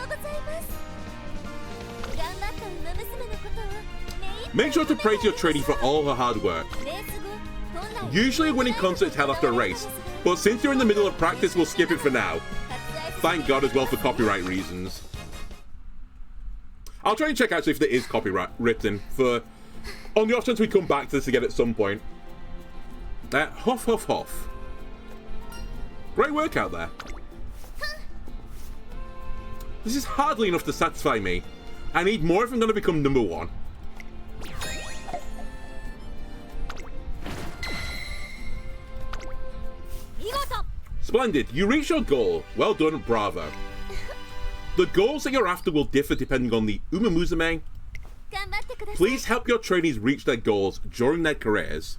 Make sure to praise your trainee for all her hard work. Usually a winning concert is held after a race, but since you're in the middle of practice, we'll skip it for now. Thank God as well for copyright reasons. I'll try and check out if there is copyright written for, on the off chance we come back to this again at some point. Huff, huff, huff. Great work out there. This is hardly enough to satisfy me. I need more if I'm going to become #1. Splendid, you reached your goal. Well done, bravo. The goals that you're after will differ depending on the Umamusume. Please help your trainees reach their goals during their careers.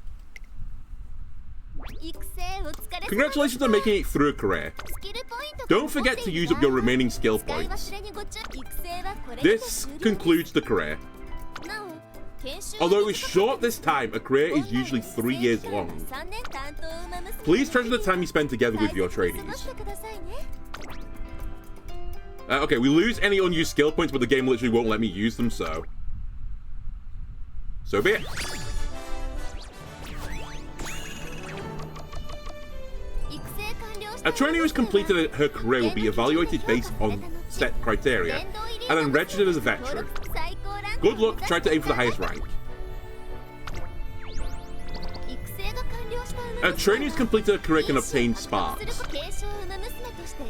Congratulations on making it through a career. Don't forget to use up your remaining skill points. This concludes the career. Although it was short this time, a career is usually 3 years long. Please treasure the time you spend together with your trainees. Okay, we lose any unused skill points, but the game literally won't let me use them, so be it. A trainee who has completed her career will be evaluated based on set criteria, and then registered as a veteran. Good luck, try to aim for the highest rank. A trainee who's completed her career can obtain sparks.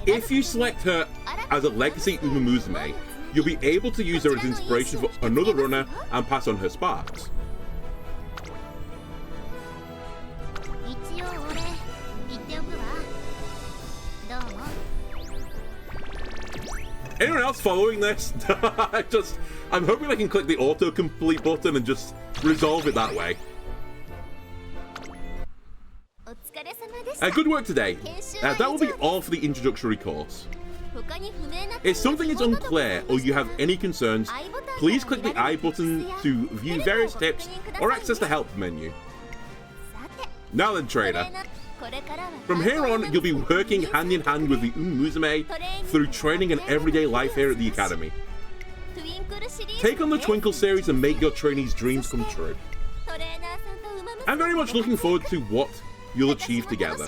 If you select her as a legacy Umamusume, you'll be able to use her as inspiration for another runner and pass on her sparks. Anyone else following this? I'm hoping I can click the autocomplete button and just resolve it that way. Good work today. That will be all for the introductory course. If something is unclear or you have any concerns, please click the I button to view various tips or access the help menu. Now then, trainer. From here on, you'll be working hand in hand with the Umamusume through training and everyday life here at the Academy. Take on the Twinkle series and make your trainees' dreams come true. I'm very much looking forward to what you'll achieve together.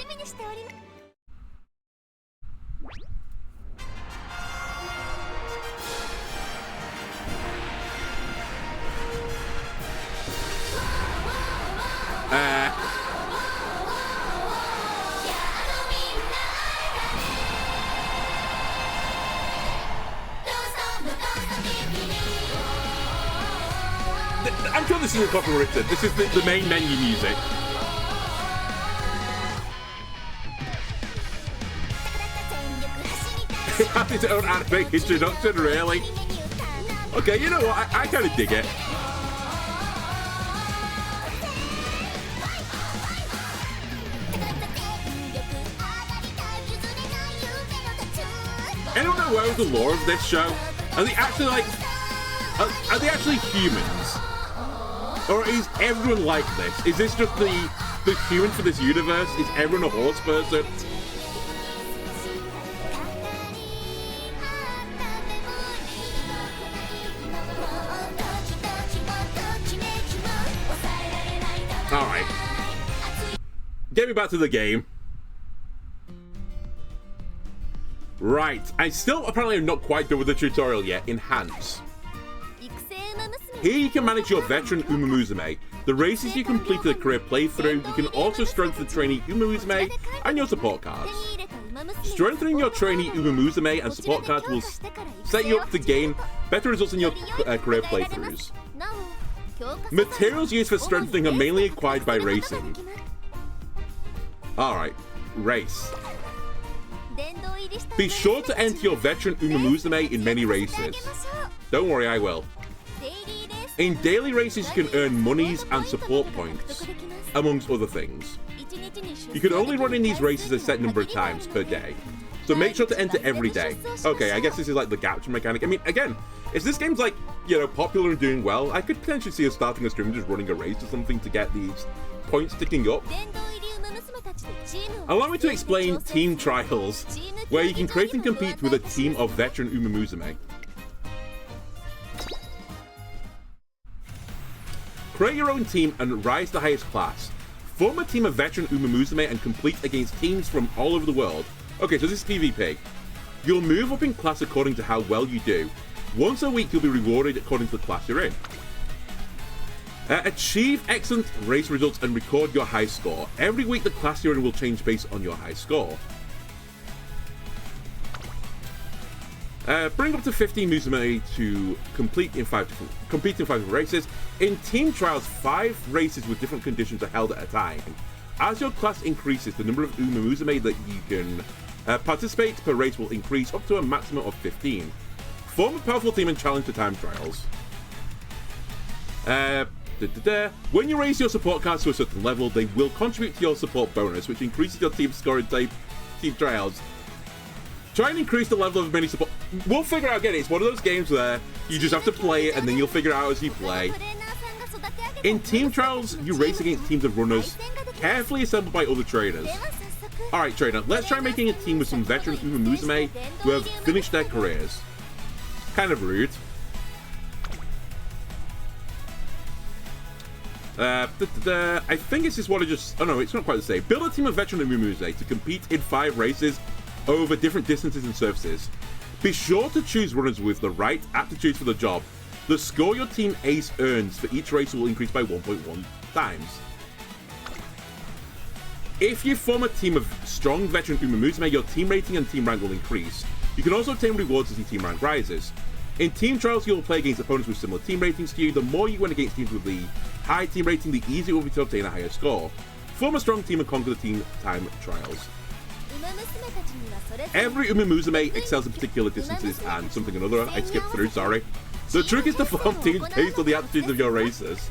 I'm sure this isn't copyrighted. This is the main menu music. It has its own anime introduction, really? Okay, you know what? I kind of dig it. Anyone know where the lore of this show? Are they actually like... Are they actually humans? Or is everyone like this? Is this just the human for this universe? Is everyone a horse person? Alright. Get me back to the game. Right. I still apparently am not quite done with the tutorial yet. Enhance. Here you can manage your veteran Umamusume. The races you complete the career playthrough, you can also strengthen trainee Umamusume and your support cards. Strengthening your trainee Umamusume and support cards will set you up to gain better results in your career playthroughs. Materials used for strengthening are mainly acquired by racing. Alright, race. Be sure to enter your veteran Umamusume in many races. Don't worry, I will. In daily races, you can earn monies and support points, amongst other things. You can only run in these races a set number of times per day, so make sure to enter every day. Okay, I guess this is like the capture mechanic. I mean, again, if this game's like, you know, popular and doing well, I could potentially see us starting a stream and just running a race or something to get these points ticking up. Allow me to explain team trials, where you can create and compete with a team of veteran Umamusume. Create your own team and rise to the highest class. Form a team of veteran Umamusume and compete against teams from all over the world. Okay, so this is PvP. You'll move up in class according to how well you do. Once a week, you'll be rewarded according to the class you're in. Achieve excellent race results and record your high score. Every week, the class you're in will change based on your high score. Bring up to 15 Musume to compete in 5 different races. In team trials, 5 races with different conditions are held at a time. As your class increases, the number of Umamusume that you can participate per race will increase up to a maximum of 15. Form a powerful team and challenge the time trials. When you raise your support cards to a certain level, they will contribute to your support bonus, which increases your team score in team trials. Try and increase the level of many support. We'll figure out again. It's one of those games where you just have to play it and then you'll figure it out as you play. In team trials, you race against teams of runners, carefully assembled by other trainers. Alright, trainer, let's try making a team with some veteran Umamusume who have finished their careers. Kind of rude. I think it's just what I just... Oh no, it's not quite the same. Build a team of veteran Umamusume to compete in 5 races over different distances and surfaces. Be sure to choose runners with the right aptitudes for the job. The score your team ace earns for each race will increase by 1.1 times. If you form a team of strong veteran Umamusume, your team rating and team rank will increase. You can also obtain rewards as your team rank rises. In team trials, you will play against opponents with similar team ratings to you. The more you win against teams with the high team rating, the easier it will be to obtain a higher score. Form a strong team and conquer the team time trials. Every Umamusume excels in particular distances and something or another. I skipped through, sorry. The trick is to form teams based on the attitudes of your racers.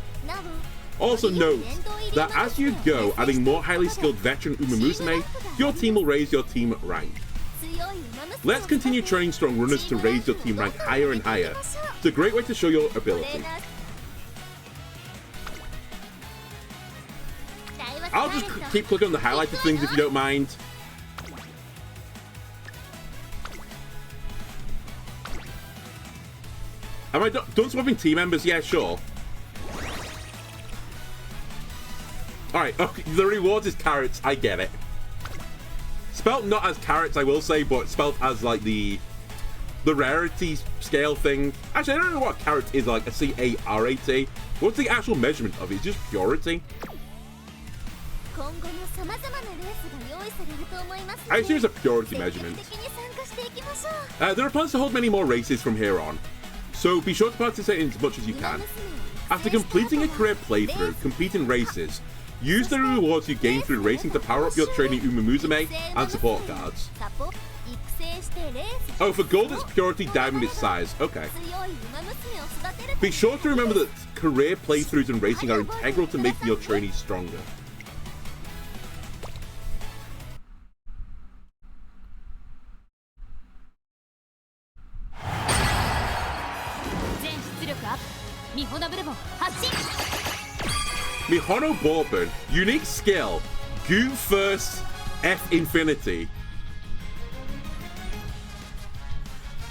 Also note that as you go, adding more highly skilled veteran Umamusume, your team will raise your team rank. Let's continue training strong runners to raise your team rank higher and higher. It's a great way to show your ability. I'll just keep clicking on the highlighted things if you don't mind. Am I done swapping team members? Yeah, sure. Alright, okay, the rewards is carrots, I get it. Spelt not as carrots, I will say, but spelt as like the rarity scale thing. Actually, I don't know what carrot is like, a C-A-R-A-T. What's the actual measurement of it? It's just purity. I assume it's a purity measurement. There are plans to hold many more races from here on, so be sure to participate in as much as you can. After completing a career playthrough, compete in races. Use the rewards you gain through racing to power up your training Umamusume and support cards. Oh, for gold it's purity, diamond it's size. Okay. Be sure to remember that career playthroughs and racing are integral to making your trainees stronger. Mihono Bourbon, unique skill, Goo first, F infinity.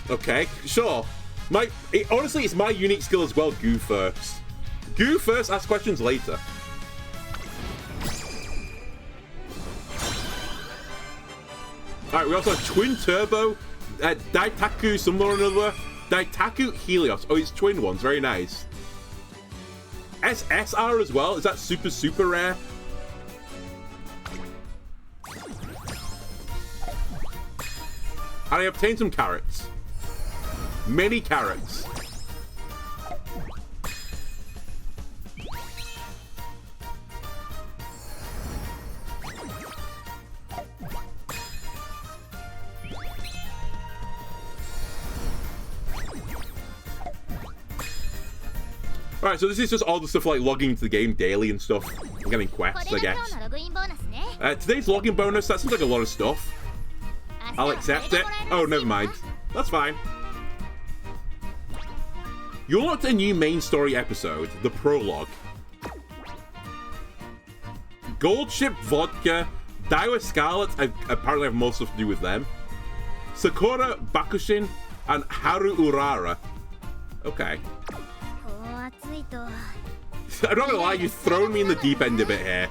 Okay, sure. Honestly, it's my unique skill as well, Goo first. Goo first, ask questions later. Alright, we also have Twin Turbo, Daitaku somewhere or another. Daitaku Helios. Oh, it's twin ones, very nice. SSR as well, is that super rare? And I obtained some carrots. Many carrots. Alright, so this is just all the stuff like logging into the game daily and stuff. I'm getting quests, I guess. Today's login bonus, that seems like a lot of stuff. I'll accept it. Oh, never mind. That's fine. You unlocked a new main story episode, the prologue. Gold Ship Vodka, Daiwa Scarlet, I apparently have more stuff to do with them. Sakura Bakushin, and Haru Urara. Okay. I'm not gonna lie, you've thrown me in the deep end a bit here.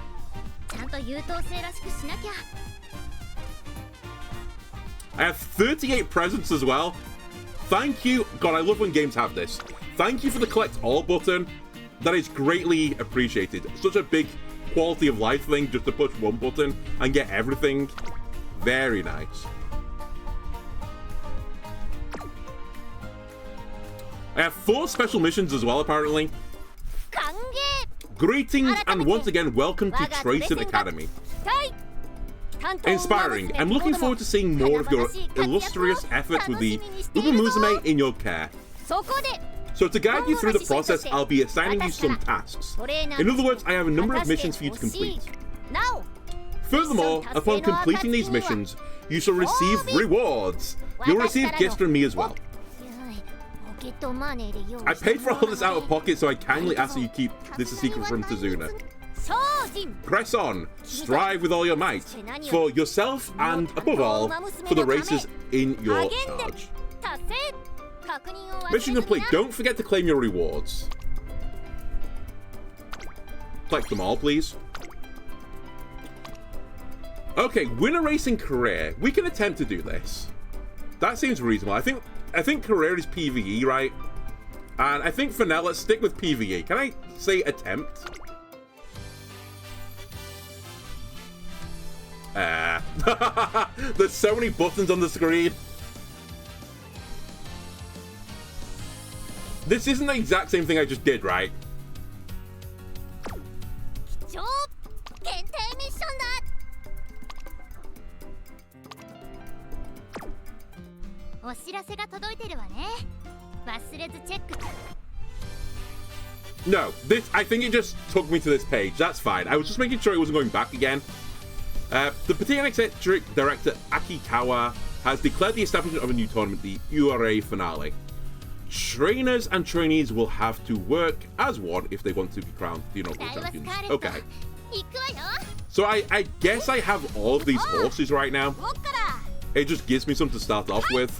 I have 38 presents as well. Thank you. God, I love when games have this. Thank you for the collect all button. That is greatly appreciated. Such a big quality of life thing just to push one button and get everything. Very nice. I have 4 special missions as well, apparently. Greetings and once again welcome to Tracing Academy. Inspiring. I'm looking forward to seeing more of your illustrious efforts with the Umamusume in your care. So to guide you through the process, I'll be assigning you some tasks. In other words, I have a number of missions for you to complete. Furthermore, upon completing these missions, you shall receive rewards. You'll receive gifts from me as well. I paid for all this out of pocket, so I kindly ask that you keep this a secret from Tazuna. Press on, strive with all your might, for yourself and, above all, for the racers in your charge. Mission complete. Don't forget to claim your rewards. Collect them all, please. Okay, win a racing career. We can attempt to do this. That seems reasonable. I think career is PvE, right? And I think for now, let's stick with PvE. Can I say attempt? There's so many buttons on the screen. This isn't the exact same thing I just did, right? No, I think it just took me to this page. That's fine. I was just making sure it wasn't going back again. The Petite Eccentric Director Akikawa has declared the establishment of a new tournament, the URA Finale. Trainers and trainees will have to work as one if they want to be crowned the inaugural champions. Okay. So I guess I have all of these horses right now. It just gives me something to start off with.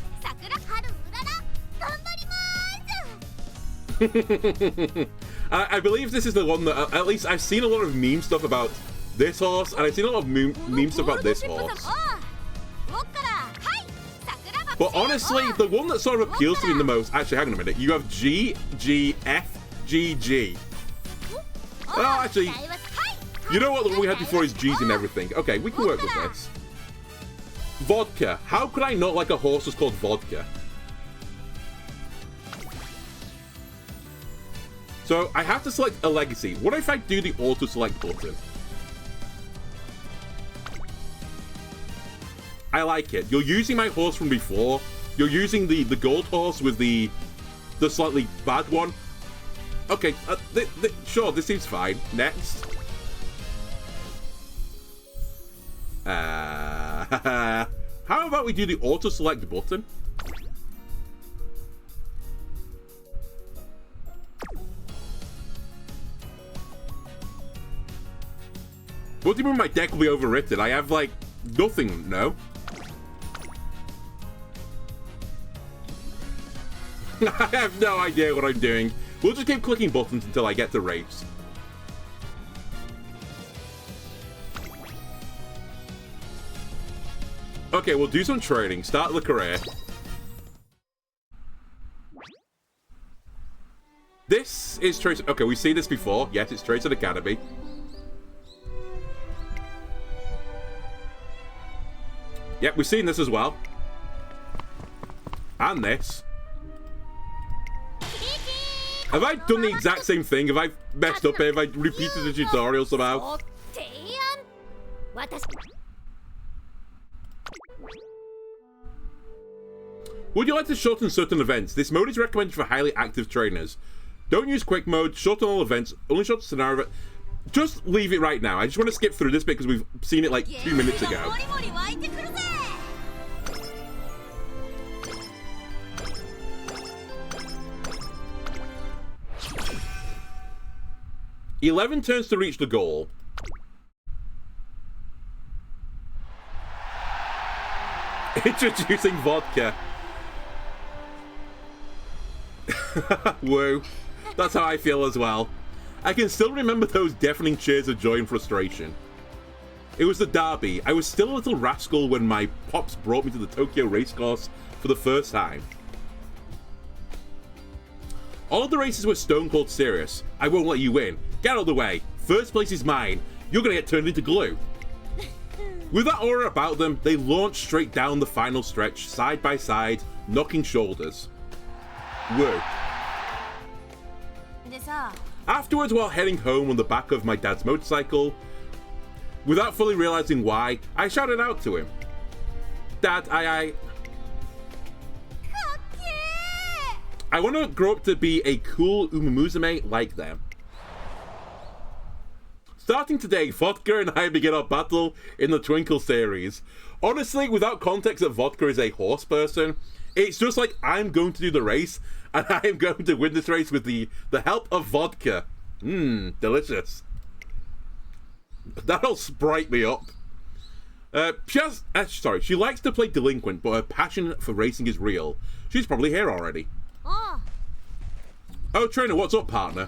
I believe this is the one that, at least I've seen a lot of meme stuff about this horse, and I've seen a lot of meme stuff about this horse. But honestly, the one that sort of appeals to me the most, actually, hang on a minute, you have G, G, F, G, G. Oh, actually, you know what the one we had before is G's and everything. Okay, we can work with this. Vodka. How could I not like a horse that's called Vodka? So I have to select a legacy. What if I do the auto select button? I like it. You're using my horse from before. You're using the gold horse with the slightly bad one. Okay, sure, this seems fine. Next. How about we do the auto select button? What do you mean my deck will be overwritten? I have, like, nothing, no? I have no idea what I'm doing. We'll just keep clicking buttons until I get to race. Okay, we'll do some training. Start the career. This is Trace... Okay, we've seen this before. Yes, it's Trace Academy. Yep, we've seen this as well. And this. Have I done the exact same thing? Have I messed up here? Have I repeated the tutorial somehow? Would you like to shorten certain events? This mode is recommended for highly active trainers. Don't use quick mode, shorten all events, only shorten scenario. Just leave it right now. I just want to skip through this bit because we've seen it like 2 minutes ago. 11 turns to reach the goal. Introducing vodka. Whoa. That's how I feel as well. I can still remember those deafening cheers of joy and frustration. It was the derby. I was still a little rascal when my pops brought me to the Tokyo racecourse for the first time. All of the races were stone cold serious. I won't let you win. Get out of the way. First place is mine. You're gonna get turned into glue. With that aura about them, they launched straight down the final stretch, side by side, knocking shoulders. Whoa. Afterwards, while heading home on the back of my dad's motorcycle, Without fully realizing why, I shouted out to him. Dad, I want to grow up to be a cool Umamusume like them. Starting today, Vodka and I begin our battle in the Twinkle series. Honestly, without context that Vodka is a horse person, it's just like I'm going to do the race, and I am going to win this race with the help of Vodka. Delicious. That'll sprite me up. She likes to play delinquent, but her passion for racing is real. She's probably here already. Oh, trainer, what's up, partner?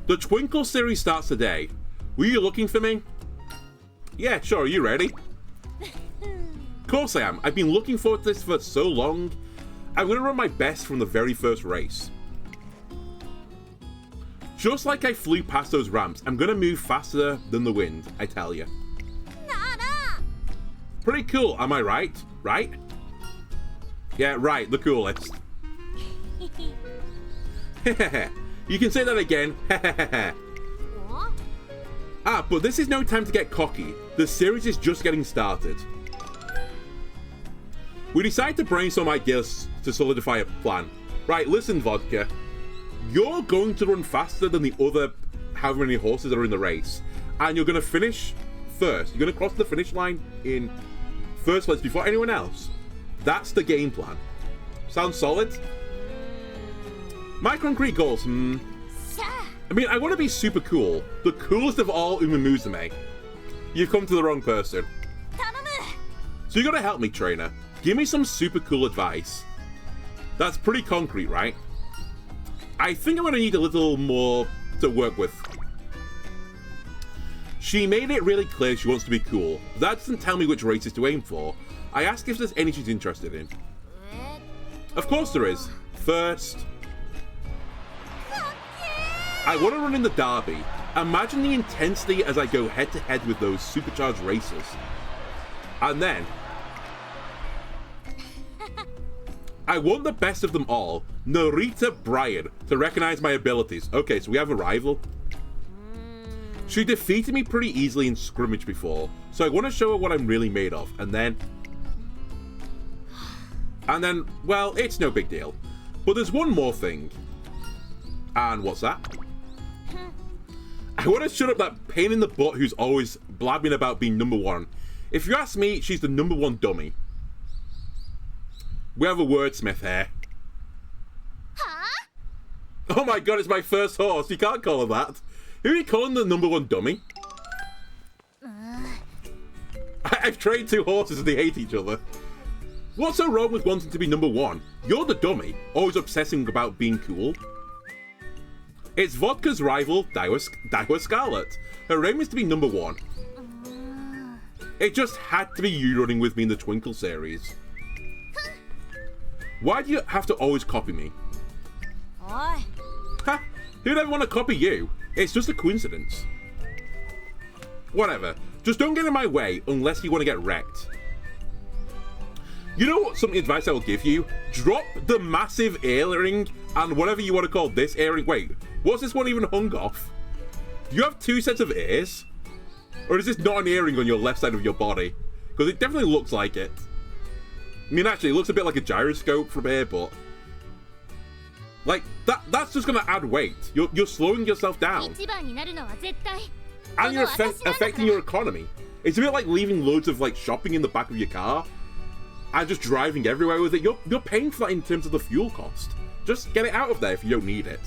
The Twinkle series starts today. Were you looking for me? Yeah, sure, are you ready? Of course I am. I've been looking forward to this for so long. I'm going to run my best from the very first race. Just like I flew past those ramps, I'm going to move faster than the wind, I tell you. Pretty cool, am I right? Right? Yeah, right, the coolest. You can say that again. But this is no time to get cocky. The series is just getting started. We decide to brainstorm ideas to solidify a plan. Right, listen, Vodka. You're going to run faster than the other however many horses that are in the race. And you're going to finish first. You're going to cross the finish line in first place before anyone else. That's the game plan. Sounds solid? My concrete goals, I mean, I want to be super cool. The coolest of all Umamusume. You've come to the wrong person. So you gotta help me, trainer. Give me some super cool advice. That's pretty concrete, right? I think I'm gonna need a little more to work with. She made it really clear she wants to be cool. That doesn't tell me which races to aim for. I ask if there's any she's interested in. Of course there is. First, I want to run in the derby. Imagine the intensity as I go head to head with those supercharged racers. And then, I want the best of them all, Narita Bryan, to recognize my abilities. Okay, so we have a rival. She defeated me pretty easily in scrimmage before, so I want to show her what I'm really made of. And then, well, it's no big deal. But there's one more thing. And what's that? I want to shut up that pain in the butt who's always blabbing about being number one. If you ask me, she's the number one dummy. We have a wordsmith here. Huh? Oh my god, it's my first horse. You can't call her that. Who are you calling the number one dummy? I've trained two horses and they hate each other. What's so wrong with wanting to be number one? You're the dummy, always obsessing about being cool. It's Vodka's rival, Daiwa Scarlet. Her aim is to be number one. It just had to be you running with me in the Twinkle series. Why do you have to always copy me? Ha! Who'd ever want to copy you? It's just a coincidence. Whatever. Just don't get in my way unless you want to get wrecked. You know what? Some advice I will give you? Drop the massive earring and whatever you want to call this earring. Wait, what's this one even hung off? Do you have two sets of ears? Or is this not an earring on your left side of your body? Because it definitely looks like it. I mean, actually, it looks a bit like a gyroscope from here, but... like, that's just going to add weight. You're slowing yourself down. And you're affecting your economy. It's a bit like leaving loads of, like, shopping in the back of your car and just driving everywhere with it. You're paying for that in terms of the fuel cost. Just get it out of there if you don't need it.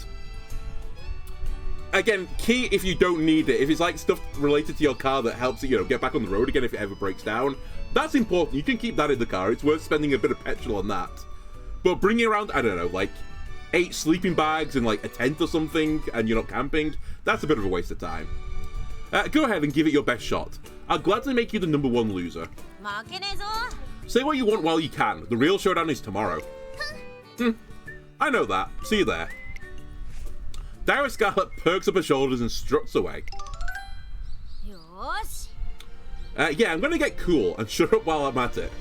Again, key if you don't need it. If it's like stuff related to your car that helps it, you know, get back on the road again if it ever breaks down, that's important. You can keep that in the car. It's worth spending a bit of petrol on that. But bringing around, I don't know, like 8 sleeping bags and like a tent or something, and you're not camping, that's a bit of a waste of time. Go ahead and give it your best shot. I'll gladly make you the number one loser. Say what you want while you can. The real showdown is tomorrow. I know that. See you there. Daiwa Scarlet perks up her shoulders and struts away. Yeah, I'm gonna get cool and shut up while I'm at it.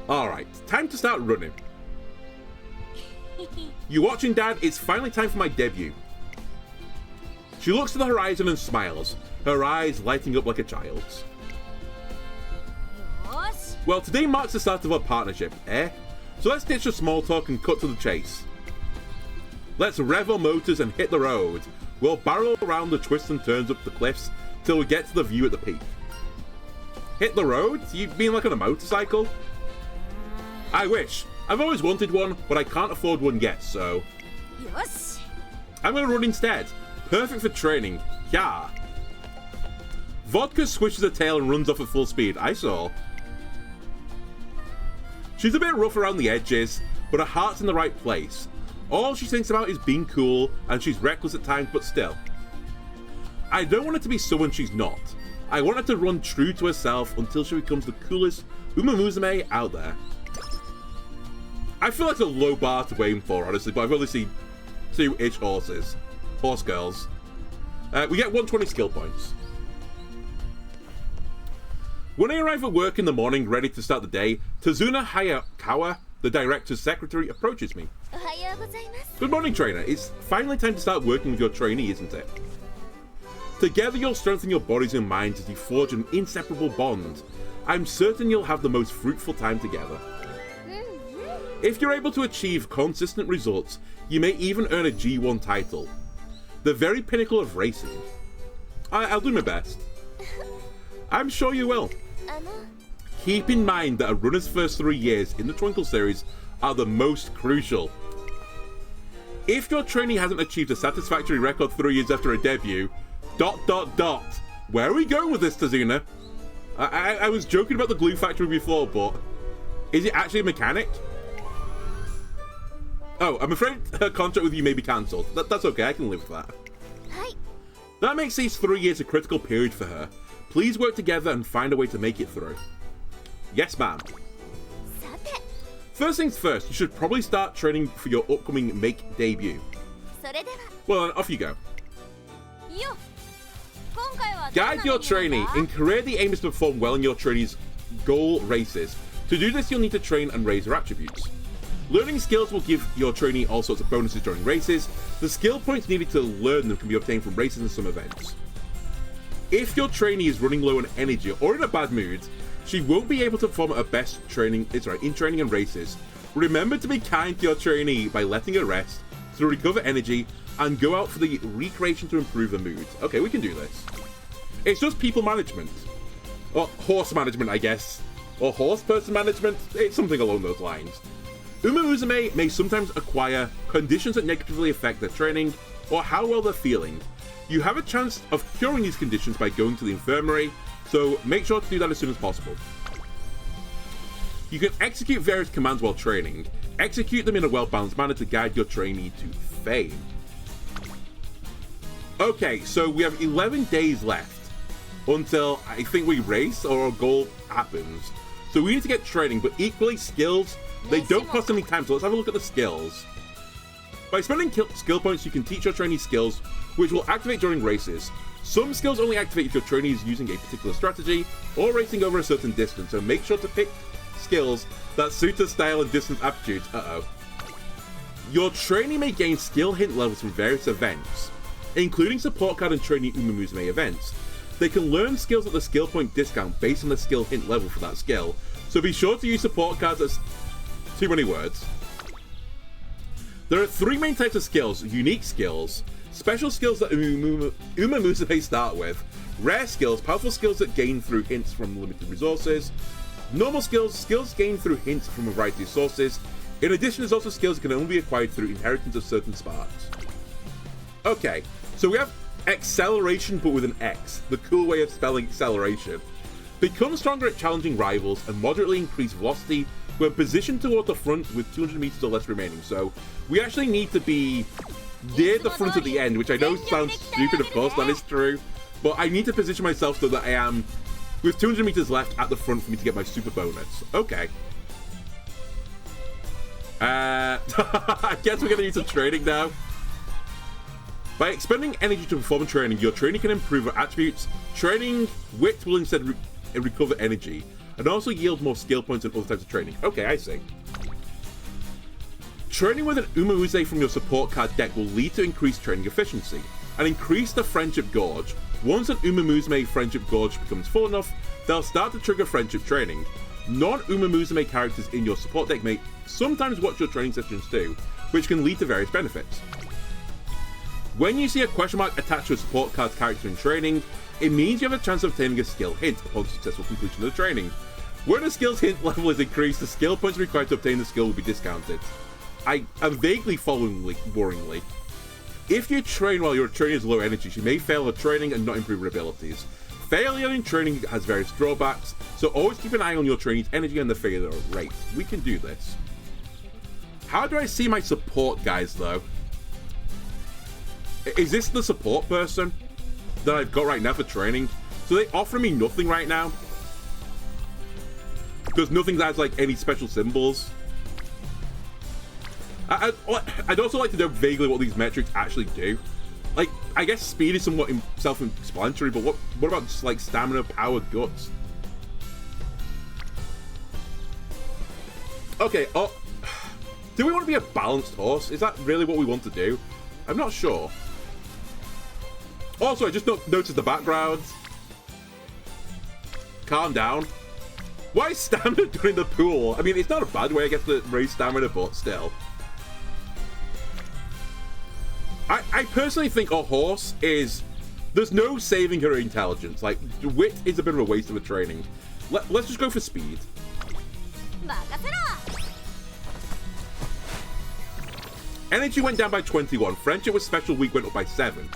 Alright, time to start running. You watching, Dad? It's finally time for my debut. She looks to the horizon and smiles, her eyes lighting up like a child's. Well, today marks the start of our partnership, eh? So let's ditch the small talk and cut to the chase. Let's rev our motors and hit the road. We'll barrel around the twists and turns up the cliffs till we get to the view at the peak. Hit the road? You mean like on a motorcycle? I wish. I've always wanted one, but I can't afford one yet, so... I'm gonna run instead. Perfect for training. Yeah. Vodka swishes her tail and runs off at full speed. I saw. She's a bit rough around the edges, but her heart's in the right place. All she thinks about is being cool, and she's reckless at times, but still. I don't want her to be someone she's not. I want her to run true to herself until she becomes the coolest Umamusume out there. I feel like it's a low bar to aim for, honestly, but I've only seen 2-ish horses. Horse girls. We get 120 skill points. When I arrive at work in the morning, ready to start the day, Tazuna Hayakawa, the director's secretary, approaches me. Good morning, trainer. It's finally time to start working with your trainee, isn't it? Together you'll strengthen your bodies and minds as you forge an inseparable bond. I'm certain you'll have the most fruitful time together. If you're able to achieve consistent results, you may even earn a G1 title. The very pinnacle of racing. I'll do my best. I'm sure you will. Keep in mind that a runner's first 3 years in the Twinkle series are the most crucial. If your trainee hasn't achieved a satisfactory record 3 years after a debut, ... Where are we going with this, Tazuna? I was joking about the glue factory before, but is it actually a mechanic? Oh, I'm afraid her contract with you may be cancelled. That's okay, I can live with that. That makes these 3 years a critical period for her. Please work together and find a way to make it through. Yes, ma'am. First things first, you should probably start training for your upcoming Make debut. Well, then, off you go. Guide your trainee. In career, the aim is to perform well in your trainee's goal races. To do this, you'll need to train and raise her attributes. Learning skills will give your trainee all sorts of bonuses during races. The skill points needed to learn them can be obtained from races and some events. If your trainee is running low on energy or in a bad mood, she won't be able to perform at her best in training and races. Remember to be kind to your trainee by letting her rest, to recover energy, and go out for the recreation to improve her mood. Okay, we can do this. It's just people management. Or horse management, I guess. Or horse person management. It's something along those lines. Umamusume may sometimes acquire conditions that negatively affect their training or how well they're feeling. You have a chance of curing these conditions by going to the infirmary, so make sure to do that as soon as possible. You can execute various commands while training. Execute them in a well-balanced manner to guide your trainee to fame. Okay, so we have 11 days left until I think we race or our goal happens. So we need to get training, but equally skills, they don't cost any time, so let's have a look at the skills. By spending skill points, you can teach your trainee skills, which will activate during races. Some skills only activate if your trainee is using a particular strategy or racing over a certain distance, so make sure to pick skills that suit her style and distance aptitudes. Your trainee may gain skill hint levels from various events, including support card and trainee Umamusume events. They can learn skills at the skill point discount based on the skill hint level for that skill, so be sure to use support cards as too many words. There are 3 main types of skills: unique skills, special skills that Umamusume start with, rare skills, powerful skills that gain through hints from limited resources, normal skills, skills gained through hints from a variety of sources. In addition, there's also skills that can only be acquired through inheritance of certain sparks. Okay, so we have acceleration but with an X, the cool way of spelling acceleration. Become stronger at challenging rivals and moderately increase velocity when positioned toward the front with 200 meters or less remaining. So we actually need to be near the front at the end, which I know sounds stupid, of course, that is true, but I need to position myself so that I am with 200 meters left at the front for me to get my super bonus. Okay. I guess we're gonna use some training now. By expending energy to perform training, your trainee can improve her attributes. Training wit will instead recover energy, and also yield more skill points and other types of training. Okay, I see. Training with an Umamusume from your support card deck will lead to increased training efficiency. and increase the friendship gauge. Once an Umamusume friendship gauge becomes full enough, they'll start to trigger friendship training. Non-Umamusume characters in your support deck may sometimes watch your training sessions too, which can lead to various benefits. When you see a question mark attached to a support card's character in training, it means you have a chance of obtaining a skill hint upon successful completion of the training. When a skill's hint level is increased, the skill points required to obtain the skill will be discounted. I am vaguely following worryingly. If you train while your training is low energy, you may fail at training and not improve your abilities. Failure in training has various drawbacks, so always keep an eye on your training's energy and the failure rate. We can do this. How do I see my support guys though? Is this the support person that I've got right now for training? So they offer me nothing right now? Because nothing has like any special symbols. I'd also like to know vaguely what these metrics actually do. Like, I guess speed is somewhat self-explanatory, but what about just like stamina, power, guts? Okay, do we want to be a balanced horse? Is that really what we want to do? I'm not sure. Also, I just noticed the backgrounds. Calm down. Why is stamina during the pool? I mean, it's not a bad way, I guess, to raise stamina, but still. I personally think a horse is... There's no saving her intelligence. Like, wit is a bit of a waste of a training. Let's just go for speed. Energy went down by 21. Friendship with Special Week went up by 7.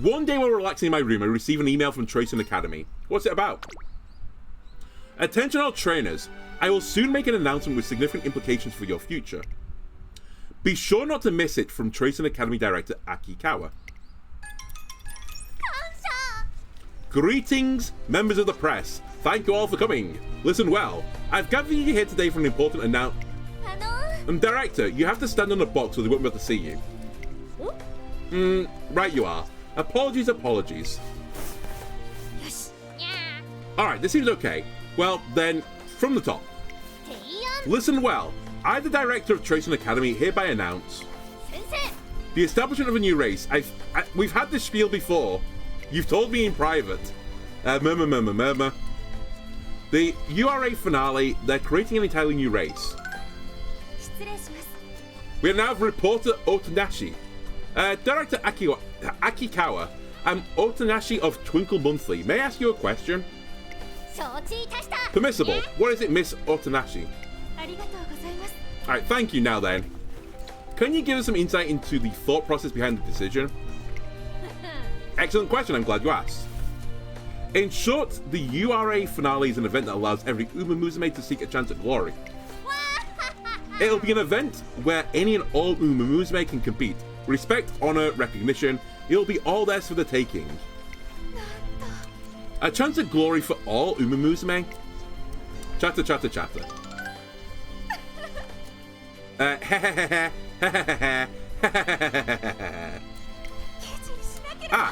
One day while relaxing in my room, I received an email from Tracing Academy. What's it about? Attention all trainers. I will soon make an announcement with significant implications for your future. Be sure not to miss it, from Tracing Academy Director Akikawa. Greetings, members of the press. Thank you all for coming. Listen well. I've gathered you here today for an important announcement. Director, you have to stand on the box so they won't be able to see you. Right you are. Apologies. Alright, this seems okay. Well, then, from the top. Listen well. I, the director of Tracing Academy, hereby announce the establishment of a new race. We've had this spiel before. You've told me in private. Murmur. The URA finale, they're creating an entirely new race. We are now reporter Otonashi. Director Akikawa, I'm Otonashi of Twinkle Monthly. May I ask you a question? Permissible. What is it, Miss Otonashi? Alright, thank you. Now then, can you give us some insight into the thought process behind the decision? Excellent question, I'm glad you asked. In short, the URA finale is an event that allows every Umamusume to seek a chance at glory. It'll be an event where any and all Umamusume can compete. Respect, honor, recognition, it'll be all theirs for the taking. A chance at glory for all Umamusume? Chatter.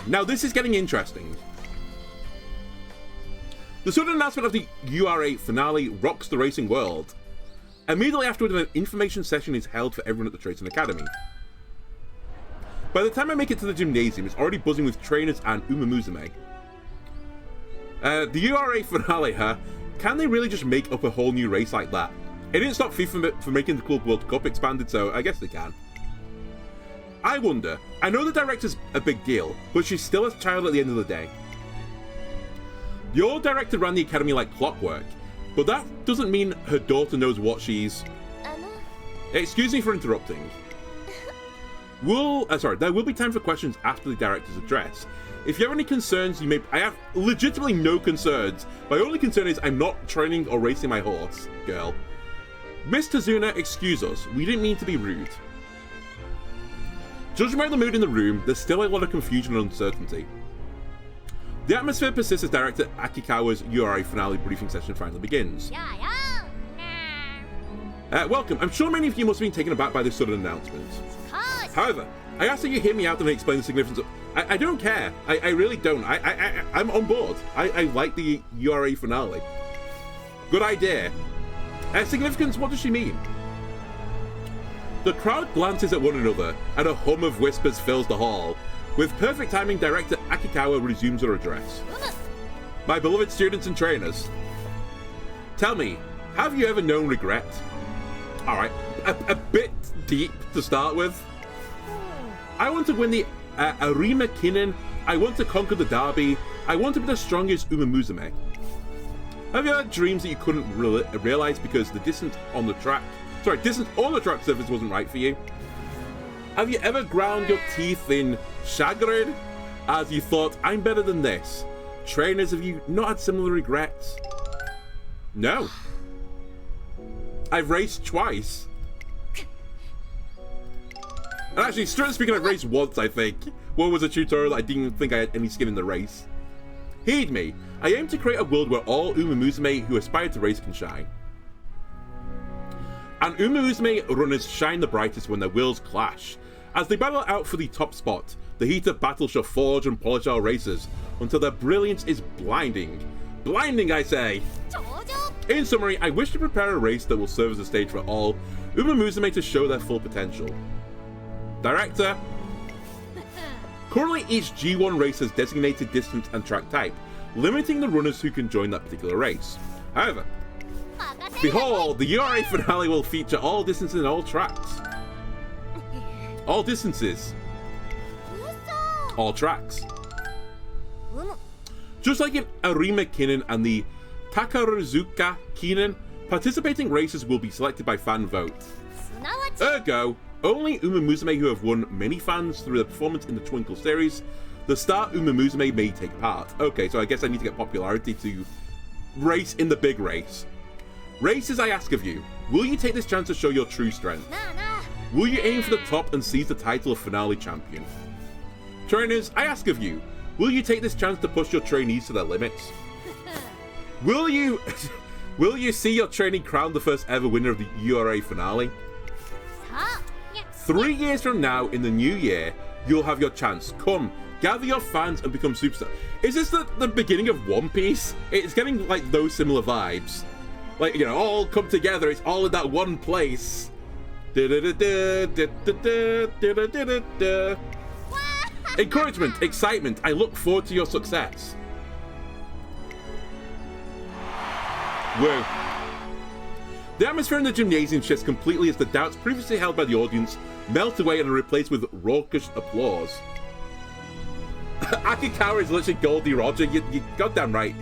Now this is getting interesting. The sudden announcement of the URA finale rocks the racing world. Immediately afterward, an information session is held for everyone at the Tracing Academy. By the time I make it to the gymnasium, it's already buzzing with trainers and Umamusume. The URA finale, huh? Can they really just make up a whole new race like that? It didn't stop FIFA from making the Club World Cup expanded, so I guess they can. I wonder, I know the director's a big deal, but she's still a child at the end of the day. The old director ran the academy like clockwork, but that doesn't mean her daughter knows what she's... Excuse me for interrupting. There will be time for questions after the director's address. If you have any concerns, you may... I have legitimately no concerns. My only concern is I'm not training or racing my horse, girl. Miss Tazuna, excuse us. We didn't mean to be rude. Judging by the mood in the room, there's still a lot of confusion and uncertainty. The atmosphere persists as Director Akikawa's URA finale briefing session finally begins. Welcome. I'm sure many of you must have been taken aback by this sudden announcement. However, I ask that you hear me out and explain the significance of... I don't care. I really don't. I'm on board. I like the URA finale. Good idea. Significance, what does she mean? The crowd glances at one another, and a hum of whispers fills the hall. With perfect timing, director Akikawa resumes her address. My beloved students and trainers, tell me, have you ever known regret? Alright, a bit deep to start with. I want to win the Arima Kinen. I want to conquer the derby. I want to be the strongest Umamusume. Have you had dreams that you couldn't realize because the distance on the track surface wasn't right for you? Have you ever ground your teeth in chagrin as you thought, I'm better than this? Trainers, have you not had similar regrets? No. I've raced twice. And actually, strictly speaking, I've raced once, I think. One was a tutorial that I didn't think I had any skin in the race. Heed me. I aim to create a world where all Umamusume who aspire to race can shine. And Umamusume runners shine the brightest when their wills clash. As they battle out for the top spot, the heat of battle shall forge and polish our racers until their brilliance is blinding. Blinding, I say! In summary, I wish to prepare a race that will serve as a stage for all Umamusume to show their full potential. Director. Currently, each G1 race has designated distance and track type, limiting the runners who can join that particular race. However, behold, the URA finale will feature all distances and all tracks. All distances. All tracks. Just like in Arima Kinen and the Takarazuka Kinen, participating racers will be selected by fan vote. Ergo, only Umamusume who have won many fans through their performance in the Twinkle series, the star Umamusume may take part. Okay, so I guess I need to get popularity to race in the big race. Racers, I ask of you, will you take this chance to show your true strength? Will you aim for the top and seize the title of finale champion? Trainers, I ask of you, will you take this chance to push your trainees to their limits? Will you see your trainee crowned the first ever winner of the URA finale? 3 years from now, in the new year, you'll have your chance. Come, gather your fans and become superstars. Is this the beginning of One Piece? It's getting like those similar vibes. Like, you know, all come together, it's all in that one place. Encouragement, excitement, I look forward to your success. Whoa. The atmosphere in the gymnasium shifts completely as the doubts previously held by the audience melt away and are replaced with raucous applause. Akikawa is literally Goldie Roger, you goddamn right.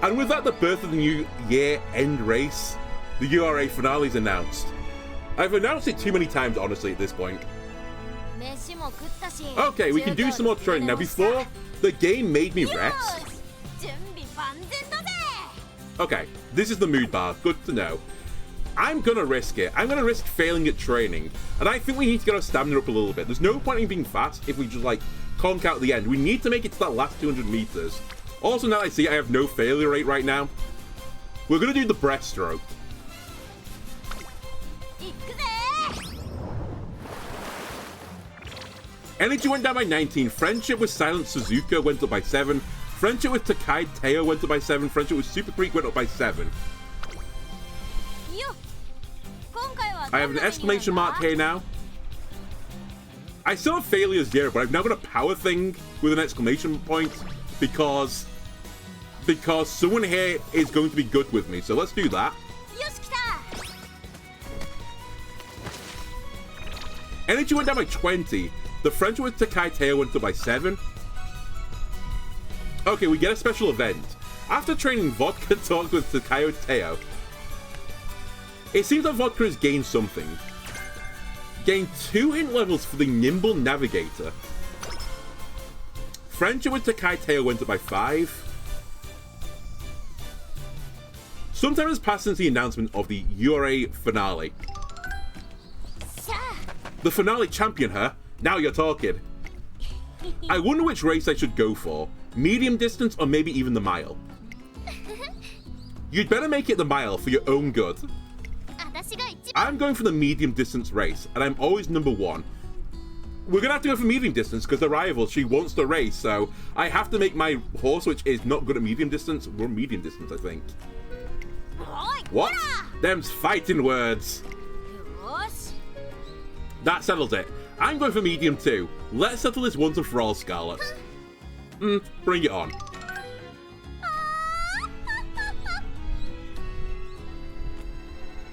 And with that, the birth of the new year end race, the URA finale is announced. I've announced it too many times, honestly, at this point. Okay, we can do some more training. Now, before, the game made me rest. Okay, this is the mood bar. Good to know. I'm gonna risk it. I'm gonna risk failing at training. And I think we need to get our stamina up a little bit. There's no point in being fast if we just, like, conk out the end. We need to make it to that last 200 meters. Also, now I see I have no failure rate right now. We're gonna do the breaststroke. Energy went down by 19. Friendship with Silent Suzuka went up by 7. Friendship with Takai Teo went up by 7. Friendship with Super Creek went up by 7. I have an exclamation mark here now. I still have failure 0, but I've now got a power thing with an exclamation point because someone here is going to be good with me. So let's do that. Energy went down by 20. The friendship with Takai Teo went up by 7. Okay, we get a special event. After training, Vodka talked with Takai Teo. It seems that Vodka has gained something. Gained 2 hint levels for the Nimble Navigator. Friendship with Takai Teo went up by 5. Some time has passed since the announcement of the URA finale. The finale champion, huh? Now you're talking. I wonder which race I should go for. Medium distance or maybe even the mile. You'd better make it the mile for your own good. I'm going for the medium distance race, and I'm always number 1. We're gonna have to go for medium distance because the rival, she wants to race, so I have to make my horse, which is not good at medium distance, we're medium distance, I think. What? Them's fighting words. That settles it. I'm going for medium too. Let's settle this once and for all, Scarlet. Bring it on.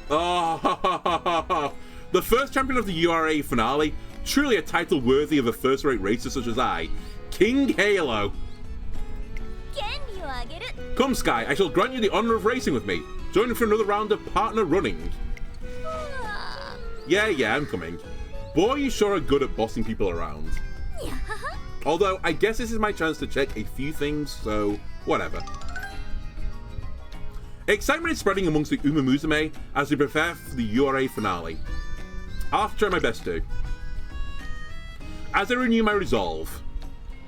Oh, the first champion of the URA finale. Truly a title worthy of a first-rate racer such as I. King Halo. Come, Sky, I shall grant you the honor of racing with me. Join in for another round of partner running. Yeah, I'm coming. Boy, you sure are good at bossing people around. Although, I guess this is my chance to check a few things, so whatever. Excitement is spreading amongst the Umamusume as we prepare for the URA finale. I'll have to try my best to. As I renew my resolve.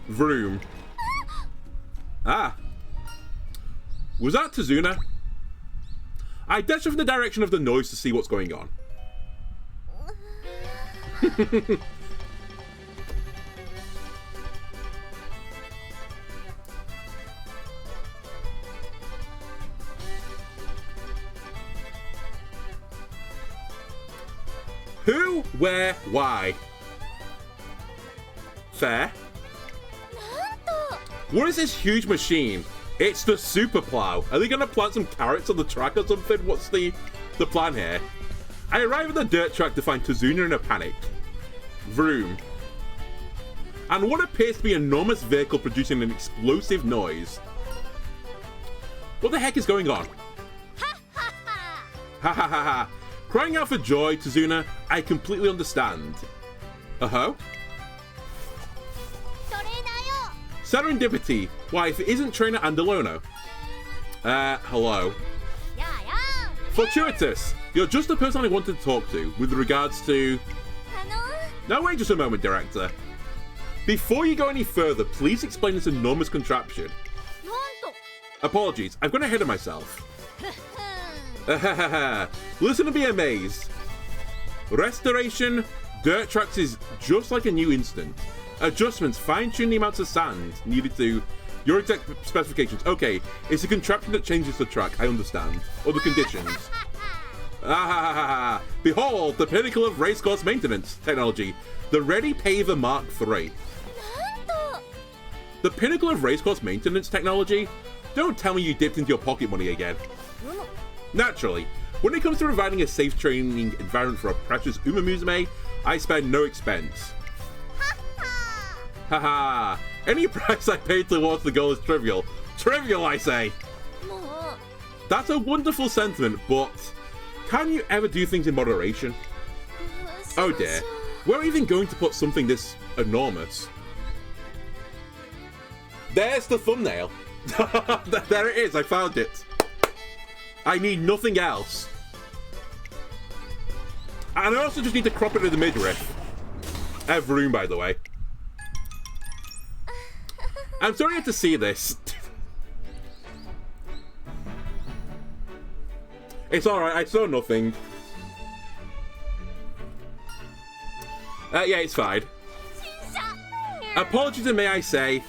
Vroom. Ah. Was that Tazuna? I dashed off in the direction of the noise to see what's going on. Who, where, why? Fair. What is this huge machine? It's the super plow. Are they gonna plant some carrots on the track or something? What's the plan here? I arrive at the dirt track to find Tazuna in a panic. Vroom. And what appears to be an enormous vehicle producing an explosive noise. What the heck is going on? Ha ha ha! Ha ha ha ha! Crying out for joy, Tazuna, I completely understand. Uh-huh. Serendipity. Why, if it isn't Trainer Andalono? Hello. Fortuitous. You're just the person I wanted to talk to with regards to... Now wait just a moment, Director. Before you go any further, please explain this enormous contraption. Apologies, I've gone ahead of myself. Listen and be amazed. Restoration dirt tracks is just like a new instant. Adjustments, fine-tune the amounts of sand needed to your exact specifications. Okay, it's a contraption that changes the track, I understand. Or the conditions. Behold, the pinnacle of racecourse maintenance technology, the Ready Paver Mark III. The pinnacle of racecourse maintenance technology? Don't tell me you dipped into your pocket money again. Naturally, when it comes to providing a safe training environment for a precious Umamusume, I spend no expense. Haha, any price I paid towards the goal is trivial. Trivial, I say! That's a wonderful sentiment, but can you ever do things in moderation? Oh dear, we're even going to put something this enormous. There's the thumbnail. There it is, I found it. I need nothing else. And I also just need to crop it to the midriff. I have room, by the way. I'm sorry you had to see this. It's alright, I saw nothing. Yeah, it's fine. Apologies and may I say...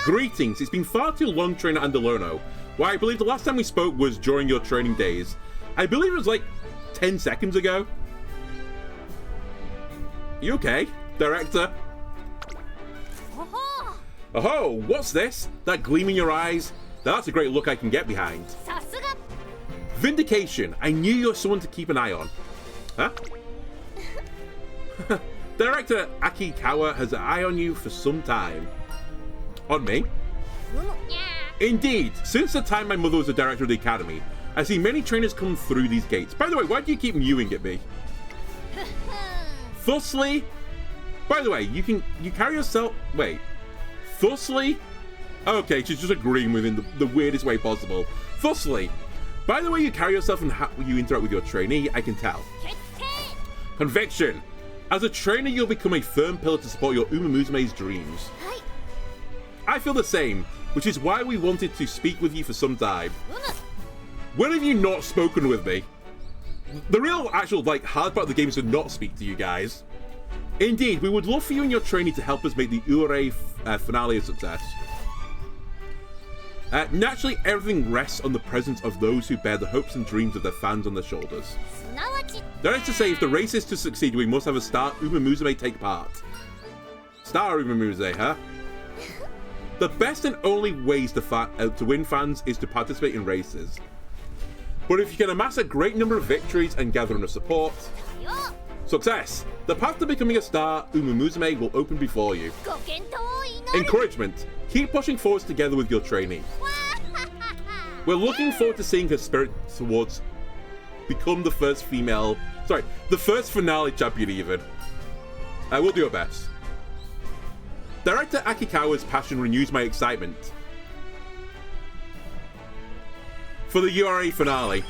Greetings, it's been far too long, Trainer Andalono. Why, I believe the last time we spoke was during your training days. I believe it was like 10 seconds ago. You okay, Director? Oh, what's this? That gleam in your eyes? That's a great look I can get behind. Vindication. I knew you were someone to keep an eye on. Huh? Director Akikawa has an eye on you for some time. On me? Indeed. Since the time my mother was the director of the academy, I've seen many trainers come through these gates. By the way, why do you keep mewing at me? Thusly? By the way, you carry yourself... Wait. Thusly? Okay, she's just agreeing within the weirdest way possible. Thusly. By the way you carry yourself and how you interact with your trainee, I can tell. Conviction. As a trainer, you'll become a firm pillar to support your Umamusume's dreams. I feel the same, which is why we wanted to speak with you for some time. When have you not spoken with me? The real, actual, hard part of the game is to not speak to you guys. Indeed, we would love for you and your trainee to help us make the URA finale a success. Naturally, everything rests on the presence of those who bear the hopes and dreams of their fans on their shoulders. That is to say, if the race is to succeed, we must have a star Umamusume take part. Star Umamusume, huh? The best and only ways to win fans is to participate in races. But if you can amass a great number of victories and gather enough support, success! The path to becoming a star Umamusume will open before you. Encouragement. Keep pushing forwards together with your trainee. We're looking forward to seeing her spirit towards become the first finale champion even. We'll do our best. Director Akikawa's passion renews my excitement for the URA finale.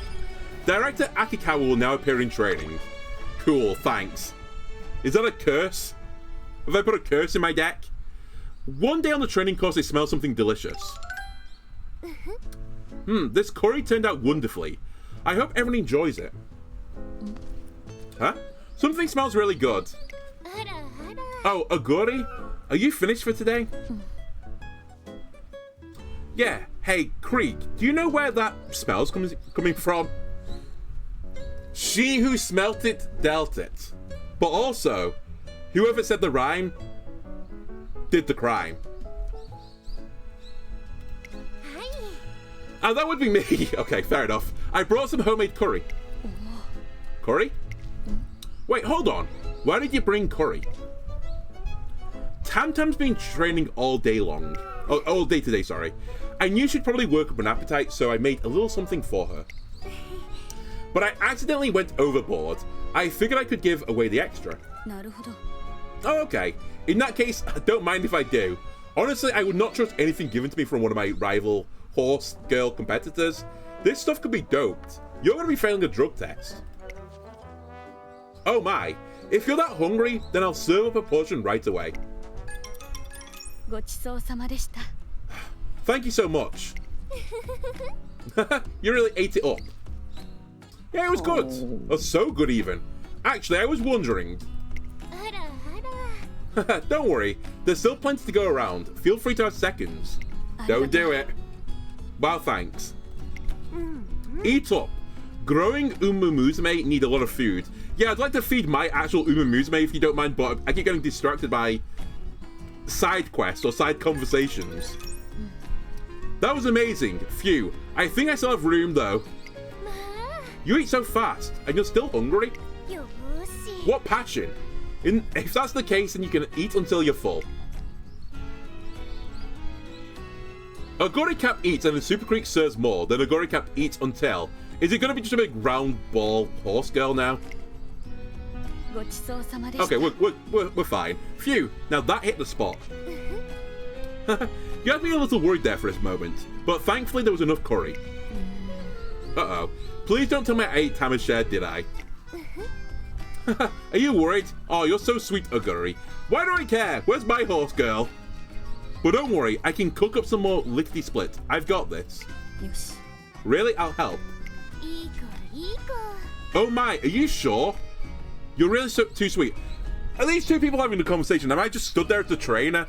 Director Akikawa will now appear in training. Cool, thanks. Is that a curse? Have I put a curse in my deck? One day on the training course, I smell something delicious. This curry turned out wonderfully. I hope everyone enjoys it. Huh? Something smells really good. Oh, Aguri? Are you finished for today? Yeah. Hey, Krieg, do you know where that smell's coming from? She who smelt it, dealt it. But also, whoever said the rhyme, did the crime. Oh, that would be me. Okay, fair enough. I brought some homemade curry. Curry? Wait, hold on. Why did you bring curry? Tamtam's been training all day long. Oh, all day today, sorry. I knew she'd probably work up an appetite, so I made a little something for her. But I accidentally went overboard. I figured I could give away the extra. Oh, okay. In that case, don't mind if I do. Honestly, I would not trust anything given to me from one of my rival horse girl competitors. This stuff could be doped. You're going to be failing a drug test. Oh my. If you're that hungry, then I'll serve up a portion right away. Thank you so much. You really ate it up. Yeah, it was good. It was so good even. Actually, I was wondering. Don't worry. There's still plenty to go around. Feel free to have seconds. Don't do it. Wow, thanks. Eat up. Growing Umamusume need a lot of food. Yeah, I'd like to feed my actual Umamusume if you don't mind, but I keep getting distracted by side quests or side conversations. That was amazing. Phew. I think I still have room though. You eat so fast, and you're still hungry? What passion. If that's the case, then you can eat until you're full. Agoricap eats and the Super Creek serves more, then Agoricap eats until. Is it going to be just a big round ball horse girl now? Okay, we're fine. Phew, now that hit the spot. You had me a little worried there for a moment, but thankfully there was enough curry. Uh-oh. Please don't tell me I ate Tama's share, did I? Are you worried? Oh, you're so sweet, Aguri. Why do I care? Where's my horse girl? But don't worry, I can cook up some more lickety split. I've got this. Really? I'll help. Oh my, are you sure? You're really too sweet. Are these two people having a conversation? Am I just stood there as the trainer?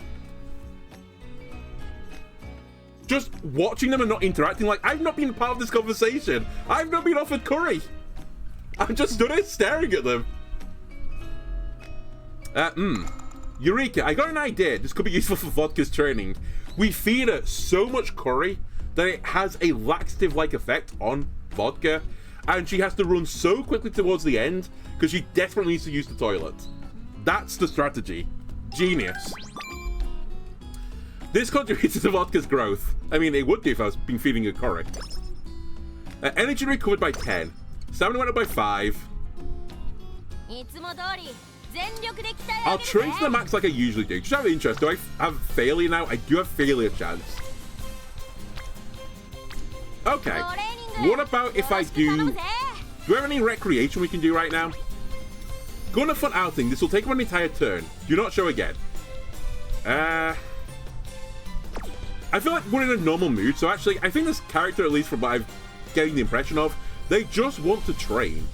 Just watching them and not interacting like I've not been part of this conversation. I've not been offered curry. I'm just stood there staring at them. Eureka, I got an idea. This could be useful for Vodka's training. We feed her so much curry that it has a laxative-like effect on Vodka, and she has to run so quickly towards the end because she desperately needs to use the toilet. That's the strategy. Genius. This contributes to Vodka's growth. I mean, it would do if I was been feeding her curry. Energy recovered by 10. Stamina went up by 5. I'll train to the max like I usually do. Just out of interest, do I have failure now? I do have failure chance. Okay. What about if I do... Do we have any recreation we can do right now? Go on a fun outing. This will take one entire turn. Do not show again. I feel like we're in a normal mood, so actually, I think this character, at least from what I'm getting the impression of, they just want to train.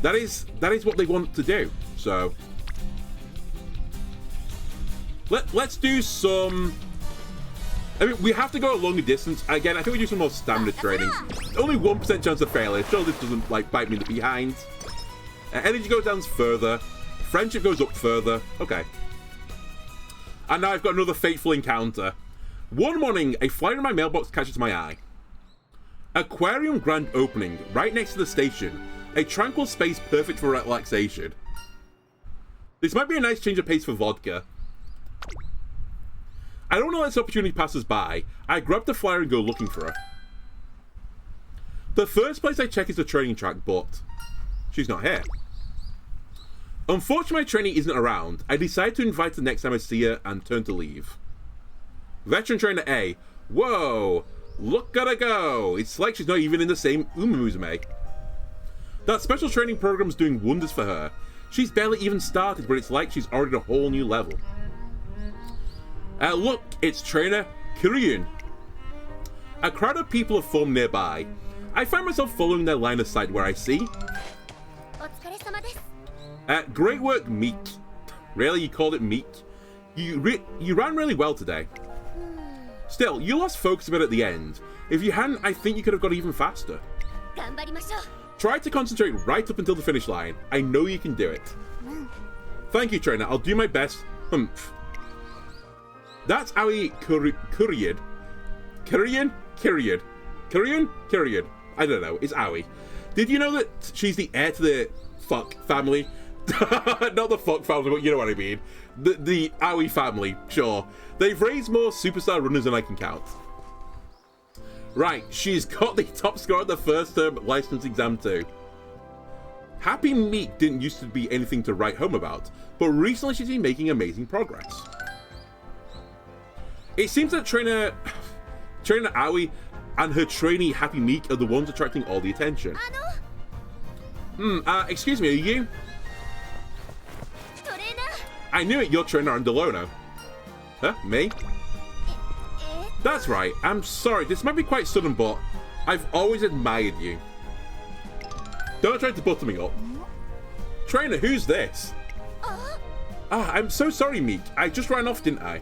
That is what they want to do. So let's do some I mean, we have to go a longer distance. Again, I think we do some more stamina training. Only 1% chance of failure. Sure, this doesn't, like, bite me in the behind. Energy goes down further. Friendship goes up further. Okay. And now I've got another fateful encounter. One morning, a flyer in my mailbox catches my eye. Aquarium grand opening, right next to the station. A tranquil space perfect for relaxation. This might be a nice change of pace for vodka. I don't know how this opportunity passes by. I grab the flyer and go looking for her. The first place I check is the training track, but she's not here. Unfortunately, my trainee isn't around. I decide to invite her next time I see her and turn to leave. Veteran Trainer A. Whoa! Look at her go! It's like she's not even in the same Umamusume. That special training program's doing wonders for her. She's barely even started, but it's like she's already at a whole new level. Look, it's Trainer Kiryu. A crowd of people have formed nearby. I find myself following their line of sight where I see... great work, Meek. Really, you called it Meek? You ran really well today. Still, you lost focus a bit at the end. If you hadn't, I think you could have got even faster. Try to concentrate right up until the finish line. I know you can do it. Thank you, Trainer. I'll do my best. Humph. That's Aoi Kiryu. Kiryu? I don't know. It's Aoi. Did you know that she's the heir to the fuck family? Not the fuck family, but you know what I mean. The Aoi family, sure. They've raised more superstar runners than I can count. Right, she's got the top score at the first term license exam too. Happy Meek didn't used to be anything to write home about, but recently she's been making amazing progress. It seems that Trainer Aoi and her trainee Happy Meek are the ones attracting all the attention. Excuse me, are you? I knew it, you're Trainer Andalono. Huh? Me? That's right, I'm sorry, this might be quite sudden, but I've always admired you. Don't try to butter me up. Trainer, who's this? I'm so sorry, Meek. I just ran off, didn't I?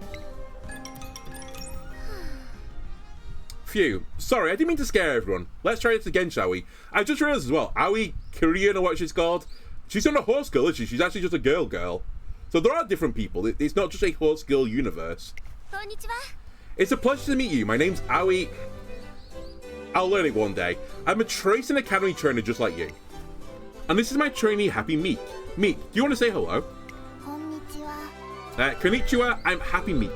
Phew. Sorry, I didn't mean to scare everyone. Let's try this again, shall we? I just realized as well, Aoi Kiryu, or what she's called, she's not a horse girl, is she? She's actually just a girl. So there are different people. It's not just a horse girl universe. It's a pleasure to meet you. My name's Aoi. I'll learn it one day. I'm a Tracing Academy trainer just like you. And this is my trainee, Happy Meek. Meek, do you want to say hello? Konnichiwa, I'm Happy Meek.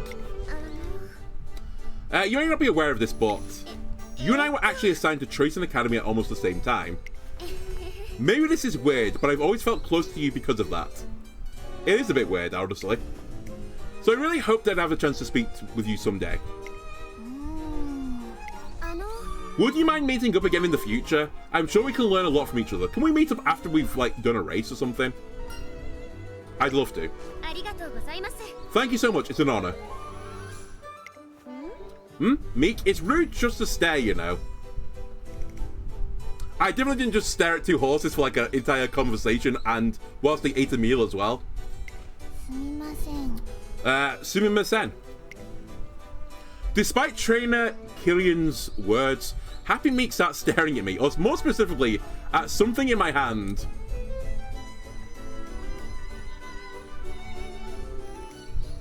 You may not be aware of this, but you and I were actually assigned to Tracing Academy at almost the same time. Maybe this is weird, but I've always felt close to you because of that. It is a bit weird, honestly. So I really hope that I'd have a chance to speak with you someday. Would you mind meeting up again in the future? I'm sure we can learn a lot from each other. Can we meet up after we've, like, done a race or something? I'd love to. Thank you so much, it's an honor. Meek, it's rude just to stare, you know. I definitely didn't just stare at two horses for like an entire conversation and whilst they ate a meal as well. Sumimasen. Despite Trainer Kiryu's words, Happy Meek starts staring at me, or more specifically, at something in my hand.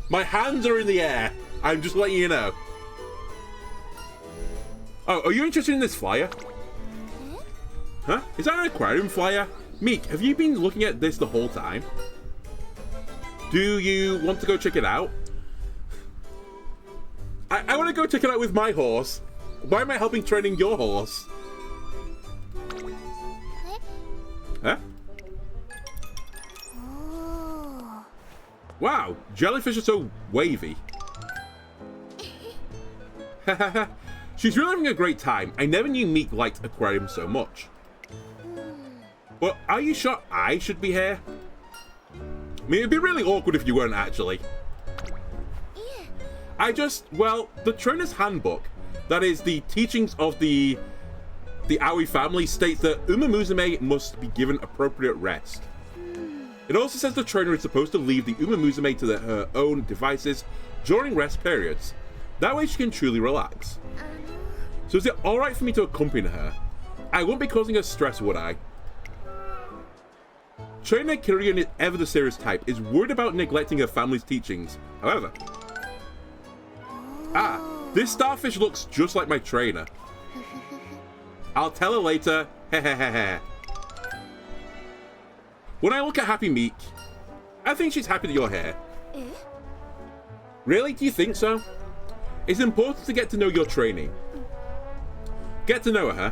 My hands are in the air. I'm just letting you know. Oh, are you interested in this flyer? Huh? Is that an aquarium flyer? Meek, have you been looking at this the whole time? Do you want to go check it out? I want to go check it out with my horse. Why am I helping training your horse? Huh? Wow, jellyfish are so wavy. She's really having a great time. I never knew Meek liked aquariums so much. But are you sure I should be here? I mean, it'd be really awkward if you weren't, actually. Well, the trainer's handbook, that is the teachings of the Aoi family, states that Umamusume must be given appropriate rest. It also says the trainer is supposed to leave the Umamusume to her own devices during rest periods. That way she can truly relax. So is it alright for me to accompany her? I won't be causing her stress, would I? Trainer Kiryu is ever the serious type, is worried about neglecting her family's teachings. However... Ah, this starfish looks just like my trainer. I'll tell her later. Hehehehe. When I look at Happy Meek, I think she's happy that you're here. Really? Do you think so? It's important to get to know your trainee. Get to know her, huh?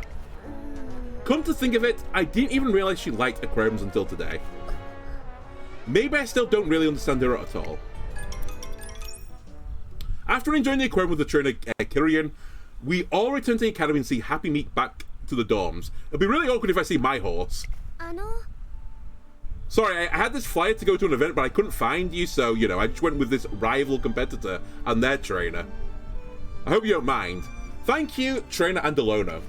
Come to think of it, I didn't even realize she liked aquariums until today. Maybe I still don't really understand her at all. After enjoying the aquarium with the trainer Kiryu, we all return to the academy and see Happy Meek back to the dorms. It'll be really awkward if I see my horse. Sorry, I had this flyer to go to an event, but I couldn't find you, so, you know, I just went with this rival competitor and their trainer. I hope you don't mind. Thank you, Trainer Andalono.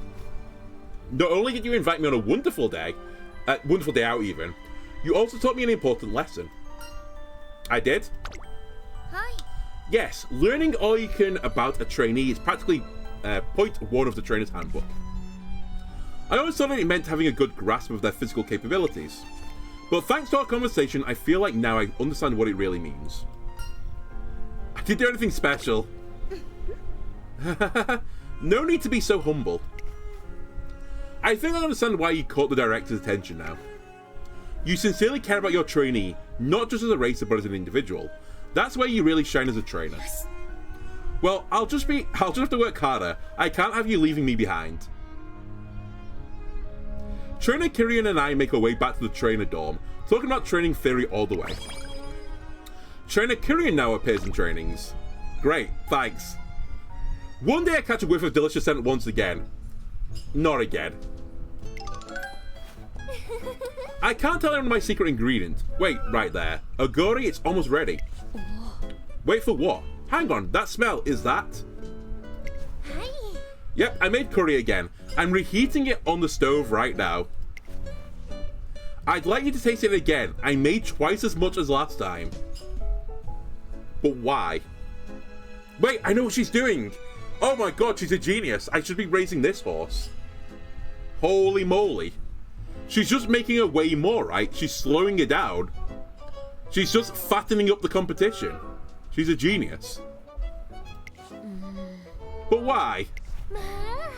Not only did you invite me on a wonderful day out even, you also taught me an important lesson. I did? Hi. Yes, learning all you can about a trainee is practically point one of the trainer's handbook. I always thought it meant having a good grasp of their physical capabilities. But thanks to our conversation, I feel like now I understand what it really means. I didn't do anything special. No need to be so humble. I think I understand why you caught the director's attention now. You sincerely care about your trainee, not just as a racer but as an individual. That's where you really shine as a trainer. Well, I'll just have to work harder. I can't have you leaving me behind. Trainer Kiryu and I make our way back to the trainer dorm, talking about training theory all the way. Trainer Kiryu now appears in trainings. Great, thanks. One day I catch a whiff of delicious scent once again. Not again. I can't tell anyone my secret ingredient. Wait, right there. Ogori, it's almost ready. Wait for what? Hang on, that smell, is that? Hi. Yep, I made curry again. I'm reheating it on the stove right now. I'd like you to taste it again. I made twice as much as last time. But why? Wait, I know what she's doing. Oh my god, she's a genius. I should be raising this horse. Holy moly. She's just making her weigh more, right? She's slowing it down. She's just fattening up the competition. She's a genius. But why?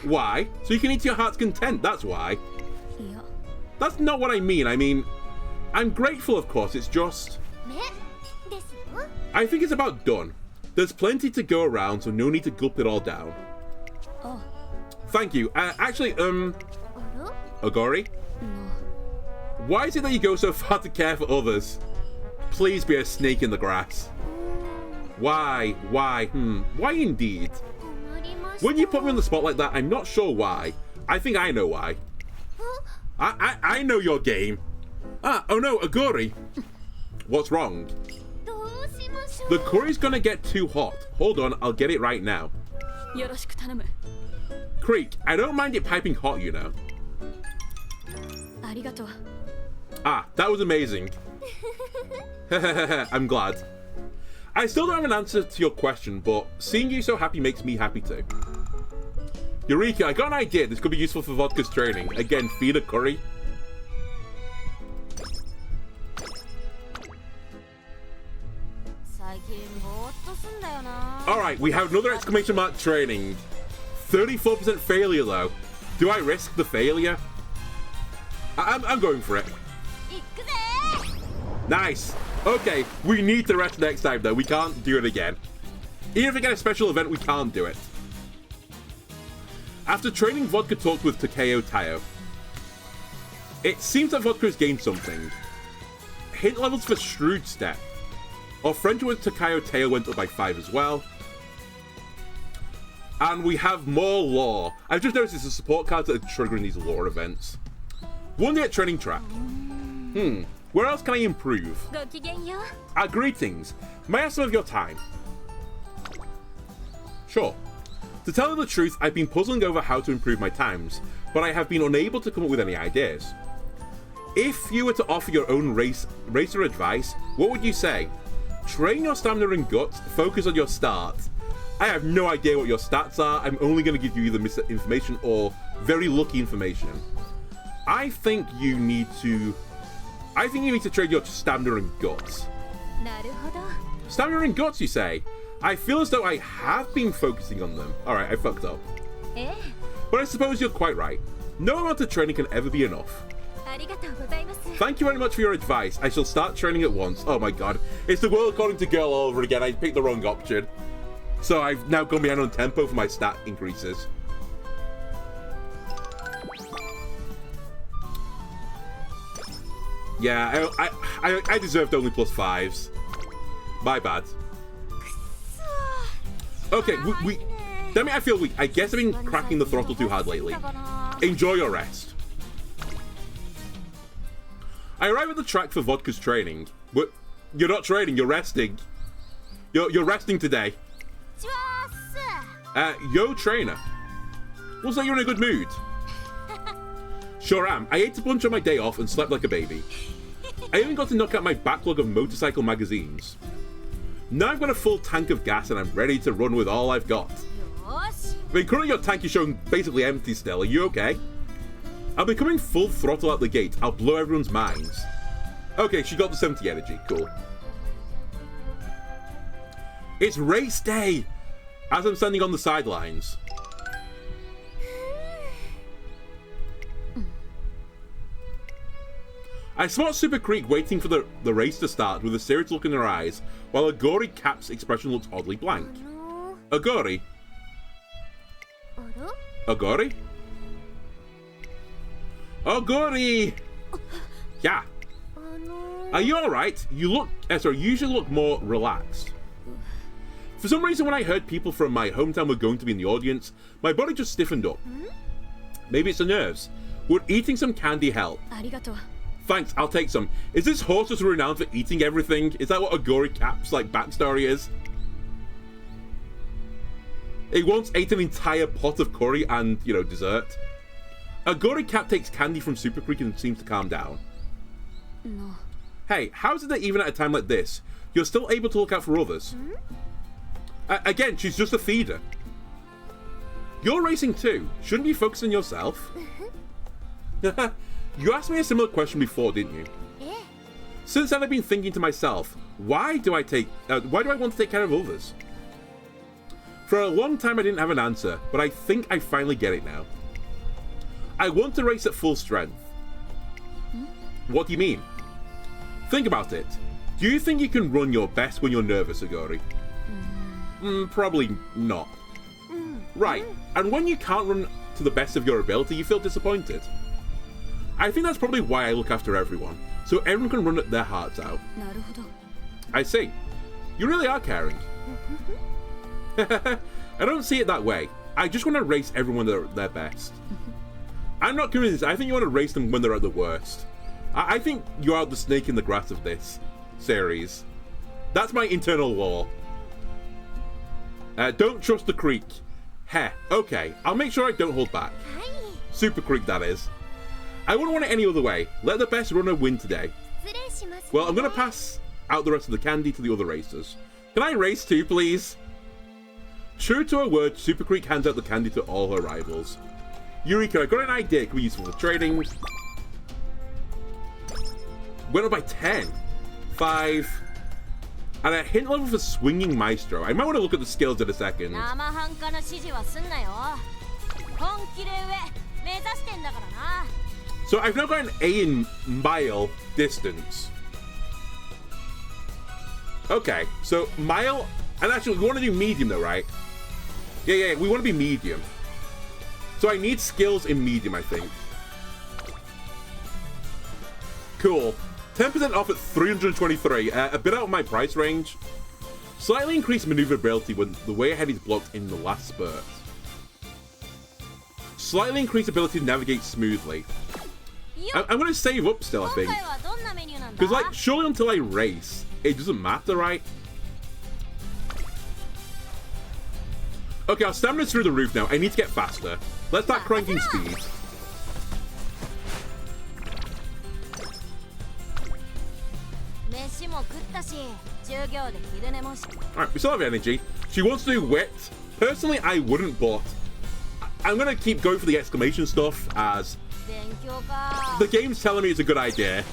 Why? So you can eat to your heart's content, that's why. That's not what I mean. I mean, I'm grateful, of course. It's just... I think it's about done. There's plenty to go around, so no need to gulp it all down. Oh. Thank you. Actually, Ogori? Why is it that you go so far to care for others? Please be a snake in the grass. Why? Why? Why indeed? When you put me on the spot like that, I'm not sure why. I think I know why. I know your game. Oh no, Ogori. What's wrong? The curry's gonna get too hot. Hold on, I'll get it right now. Creek, I don't mind it piping hot, you know. That was amazing. I'm glad. I still don't have an answer to your question, but seeing you so happy makes me happy too. Eureka, I got an idea. This could be useful for Vodka's training. Again, feed a curry. Alright, we have another exclamation mark training. 34% failure though. Do I risk the failure? I'm going for it. Nice. Okay, we need to rest next time though. We can't do it again. Even if we get a special event, we can't do it. After training, Vodka talked with Takeo Tayo. It seems that Vodka has gained something. Hint levels for Shrewd Step. Our friendship with Takeo Tayo went up by 5 as well. And we have more lore. I've just noticed it's the support cards that are triggering these lore events. One day at training track. Where else can I improve? Greetings. May I have some of your time? Sure. To tell you the truth, I've been puzzling over how to improve my times, but I have been unable to come up with any ideas. If you were to offer your own racer advice, what would you say? Train your stamina and guts, focus on your start. I have no idea what your stats are. I'm only going to give you either misinformation or very lucky information. I think you need to trade your stamina and guts. なるほど Stamina and guts, you say? I feel as though I have been focusing on them. Alright, I fucked up. ええ But I suppose you're quite right. No amount of training can ever be enough. ありがとうございます Thank you very much for your advice. I shall start training at once. Oh my god. It's the world according to girl all over again. I picked the wrong option. So I've now gone behind on tempo for my stat increases. Yeah, I deserved only +5s. My bad. Okay, we damn it, I feel weak. I guess I've been cracking the throttle too hard lately. Enjoy your rest. I arrive at the track for Vodka's training. But you're not training, you're resting. You're resting today. Yo, trainer. Looks like you're in a good mood. Sure am. I ate a bunch on my day off and slept like a baby. I even got to knock out my backlog of motorcycle magazines. Now I've got a full tank of gas and I'm ready to run with all I've got. I mean, currently your tank is showing basically empty still. Are you okay? I'll be coming full throttle out the gate. I'll blow everyone's minds. Okay, she got the 70 energy. Cool. It's race day! As I'm standing on the sidelines. I spot Super Creek waiting for the race to start with a serious look in her eyes, while Agori Cap's expression looks oddly blank. Agori? Agori? Agori! Yeah. Are you alright? You usually look more relaxed. For some reason, when I heard people from my hometown were going to be in the audience, my body just stiffened up. Maybe it's the nerves. Would eating some candy help? Thanks, I'll take some. Is this horse just renowned for eating everything? Is that what Agori Cap's backstory is? He once ate an entire pot of curry and, dessert. Agori Cap takes candy from Super Creek and seems to calm down. No. Hey, how is it that even at a time like this, you're still able to look out for others? Again, she's just a feeder. You're racing too. Shouldn't you focus on yourself? You asked me a similar question before, didn't you? Yeah. Since then, I've been thinking to myself, why do I want to take care of others? For a long time, I didn't have an answer, but I think I finally get it now. I want to race at full strength. What do you mean? Think about it. Do you think you can run your best when you're nervous, Agori? Probably not. Right, and when you can't run to the best of your ability, you feel disappointed. I think that's probably why I look after everyone, so everyone can run their hearts out. I see. You really are caring. I don't see it that way. I just want to race everyone at their best. I'm not convinced. I think you want to race them when they're at the worst. I think you are the snake in the grass of this series. That's my internal law. Don't trust the creek. Heh, okay. I'll make sure I don't hold back. Super Creek, that is. I wouldn't want it any other way. Let the best runner win today. Well, I'm going to pass out the rest of the candy to the other racers. Can I race too, please? True to her word, Super Creek hands out the candy to all her rivals. Eureka, I got an idea. It could be useful for trading. Went up by 10. 5. And a hint level for Swinging Maestro. I might want to look at the skills in a second. So I've now got an A in mile distance. Okay, so mile, and actually we want to do medium though, right? Yeah, we want to be medium. So I need skills in medium, I think. Cool. 10% off at 323, a bit out of my price range. Slightly increased maneuverability when the way ahead is blocked in the last spurt. Slightly increased ability to navigate smoothly. I'm going to save up still, I think. Because, surely until I race, it doesn't matter, right? Okay, our stamina's through the roof now. I need to get faster. Let's start cranking speed. Alright, we still have energy. She wants to do wit. Personally, I wouldn't, but I'm gonna keep going for the exclamation stuff as the game's telling me it's a good idea.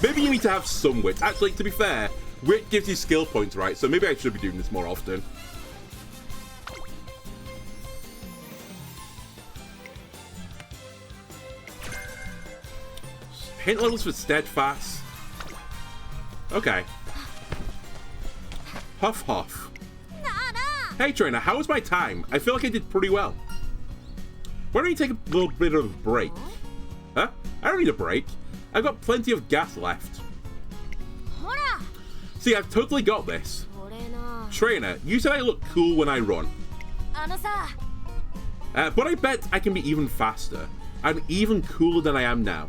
Maybe you need to have some wit. Actually, to be fair, wit gives you skill points, right? So maybe I should be doing this more often. Hint levels for steadfast. Okay. Huff huff. Hey trainer, how was my time? I feel like I did pretty well. Why don't you take a little bit of a break? Huh? I don't need a break. I've got plenty of gas left. See, I've totally got this. Trainer, you said I look cool when I run. But I bet I can be even faster. I'm even cooler than I am now.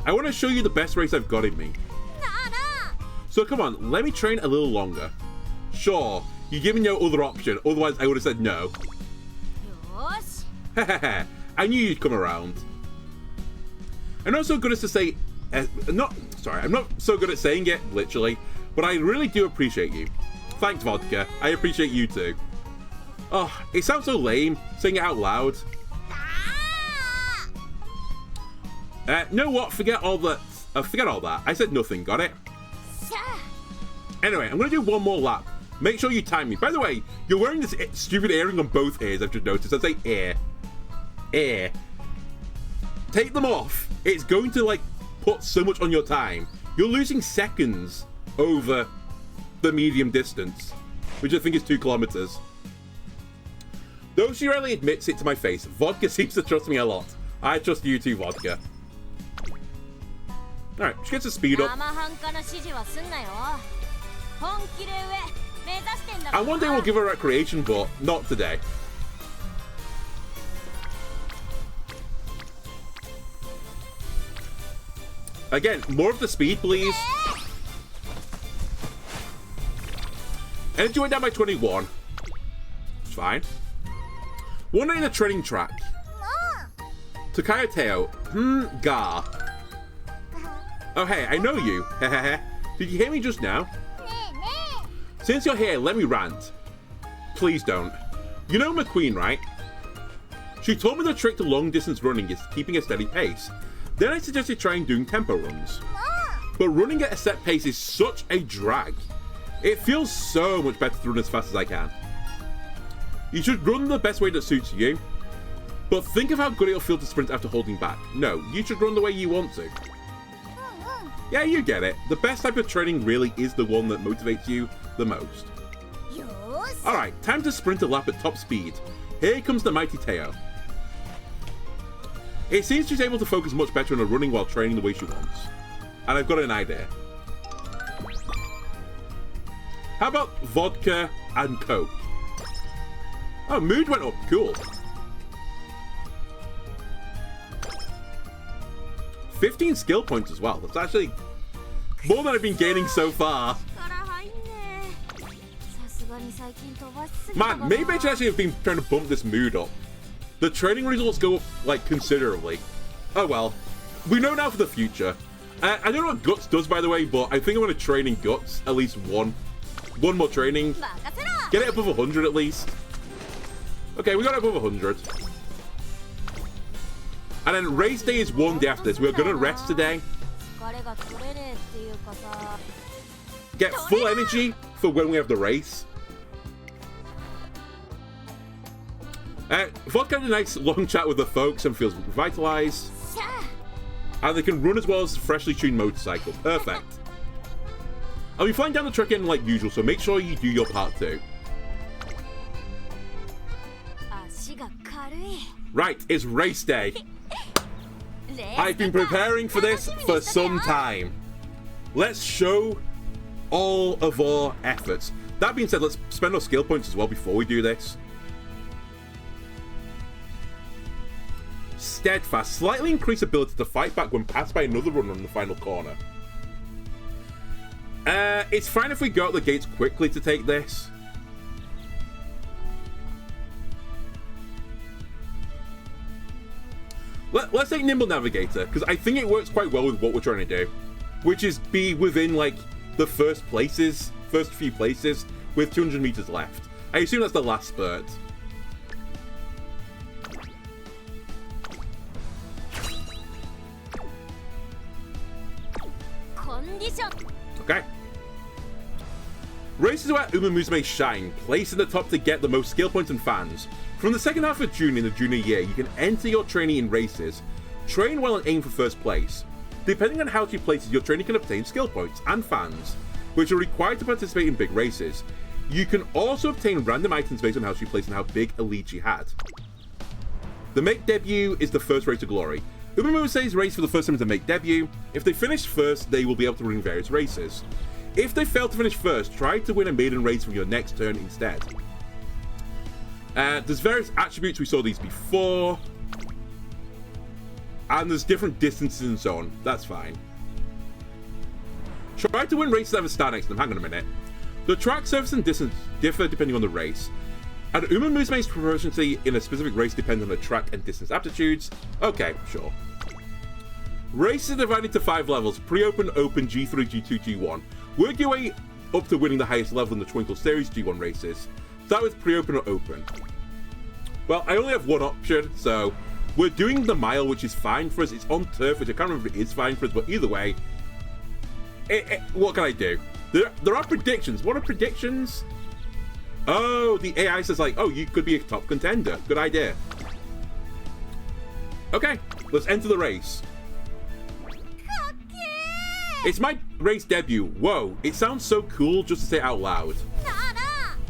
I want to show you the best race I've got in me. So come on, let me train a little longer. Sure, you give me no other option, otherwise I would have said no. Hehehe, I knew you'd come around. I'm not so good as to say... I'm not so good at saying it, literally, but I really do appreciate you. Thanks, Vodka. I appreciate you too. Oh, it sounds so lame, saying it out loud. Know what? Forget all that. Forget all that. I said nothing. Got it? Anyway, I'm going to do one more lap. Make sure you time me. By the way, you're wearing this stupid earring on both ears, I've just noticed. I say ear. Ear. Take them off. It's going to, like, put so much on your time. You're losing seconds over the medium distance, which I think is 2 kilometers. Though she rarely admits it to my face, Vodka seems to trust me a lot. I trust you too, Vodka. Alright, she gets a speed up. And one day we'll give her recreation, but not today. Again, more of the speed, please. Energy went down by 21. It's fine. One day in the training track. Takayateo. Gar. Oh, hey, I know you. Did you hear me just now? Since you're here, let me rant. Please don't. You know McQueen, right? She told me the trick to long-distance running is keeping a steady pace. Then I suggested trying doing tempo runs. But running at a set pace is such a drag. It feels so much better to run as fast as I can. You should run the best way that suits you. But think of how good it'll feel to sprint after holding back. No, you should run the way you want to. Yeah, you get it. The best type of training really is the one that motivates you the most. Alright, time to sprint a lap at top speed. Here comes the mighty Teo. It seems she's able to focus much better on her running while training the way she wants. And I've got an idea. How about vodka and Coke? Oh, mood went up. Cool. 15 skill points as well. That's actually more than I've been gaining so far. Man, maybe I should actually have been trying to bump this mood up. The training results go up, like, considerably. Oh well. We know now for the future. I don't know what Guts does, by the way, but I think I'm going to train in Guts at least one more training. Get it above 100 at least. Okay, we got it above 100. And then race day is one day after this. We're going to rest today. Get full energy for when we have the race. Vodka had a nice long chat with the folks and feels revitalized. And they can run as well as a freshly tuned motorcycle. Perfect. I'll be flying down the track again like usual, so make sure you do your part too. Right, it's race day. I've been preparing for this for some time. Let's show all of our efforts. That being said, let's spend our skill points as well before we do this. Steadfast. Slightly increased ability to fight back when passed by another runner in the final corner. It's fine if we go out the gates quickly to take this. Let's take Nimble Navigator, because I think it works quite well with what we're trying to do, which is be within, like, the first few places, with 200 meters left. I assume that's the last spurt. Okay. Races where Umamusume shine. Place in the top to get the most skill points and fans. From the second half of June in the junior year, you can enter your training in races. Train well and aim for first place. Depending on how you place, your training can obtain skill points and fans, which are required to participate in big races. You can also obtain random items based on how you place and how big a lead you had. The make debut is the first race to glory. Umamusume's race for the first time to make debut. If they finish first, they will be able to win various races. If they fail to finish first, try to win a maiden race from your next turn instead. There's various attributes, we saw these before. And there's different distances and so on. That's fine. Try to win races that have a star next to them. Hang on a minute. The track surface and distance differ depending on the race. And Umamusume's proficiency in a specific race depends on the track and distance aptitudes. Okay, sure. Races are divided into 5 levels: pre-open, open, G3, G2, G1. Work your way up to winning the highest level in the Twinkle Series G1 races. Start with pre-open or open. Well, I only have one option, so we're doing the mile, which is fine for us. It's on turf, which I can't remember if it is fine for us, but either way, what can I do? There are predictions. What are predictions? Oh, the AI says, like, oh, you could be a top contender. Good idea. Okay, let's enter the race. It's my race debut. Whoa, it sounds so cool just to say it out loud.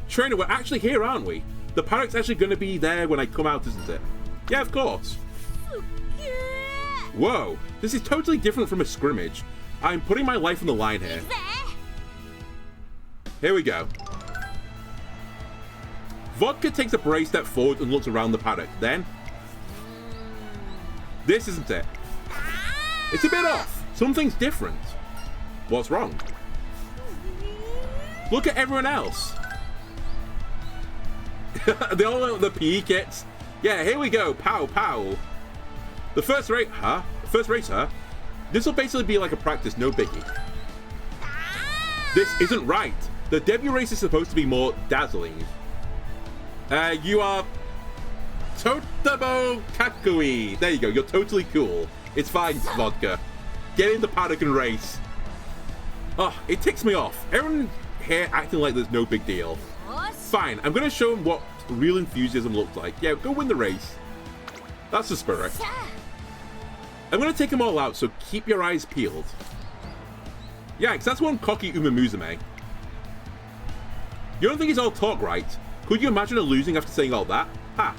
Trainer, we're actually here, aren't we? The paddock's actually going to be there when I come out, isn't it? Yeah, of course. Whoa, this is totally different from a scrimmage. I'm putting my life on the line here. Here we go. Vodka takes a brave step forward and looks around the paddock. Then, this isn't it. It's a bit off. Something's different. What's wrong? Look at everyone else. They all know the PE kits. Yeah, here we go. Pow, pow. The first race, huh? First race, huh? This will basically be like a practice, no biggie. This isn't right. The debut race is supposed to be more dazzling. You are Totabo Kakui. There you go. You're totally cool. It's fine, Vodka. Get in the paddock and race. Oh, it ticks me off. Everyone here acting like there's no big deal. Fine, I'm going to show them what real enthusiasm looks like. Yeah, go win the race. That's the spirit. I'm going to take them all out, so keep your eyes peeled. Yeah, because that's one cocky Umamusume. You don't think he's all talk, right? Could you imagine losing after saying all that? Ha!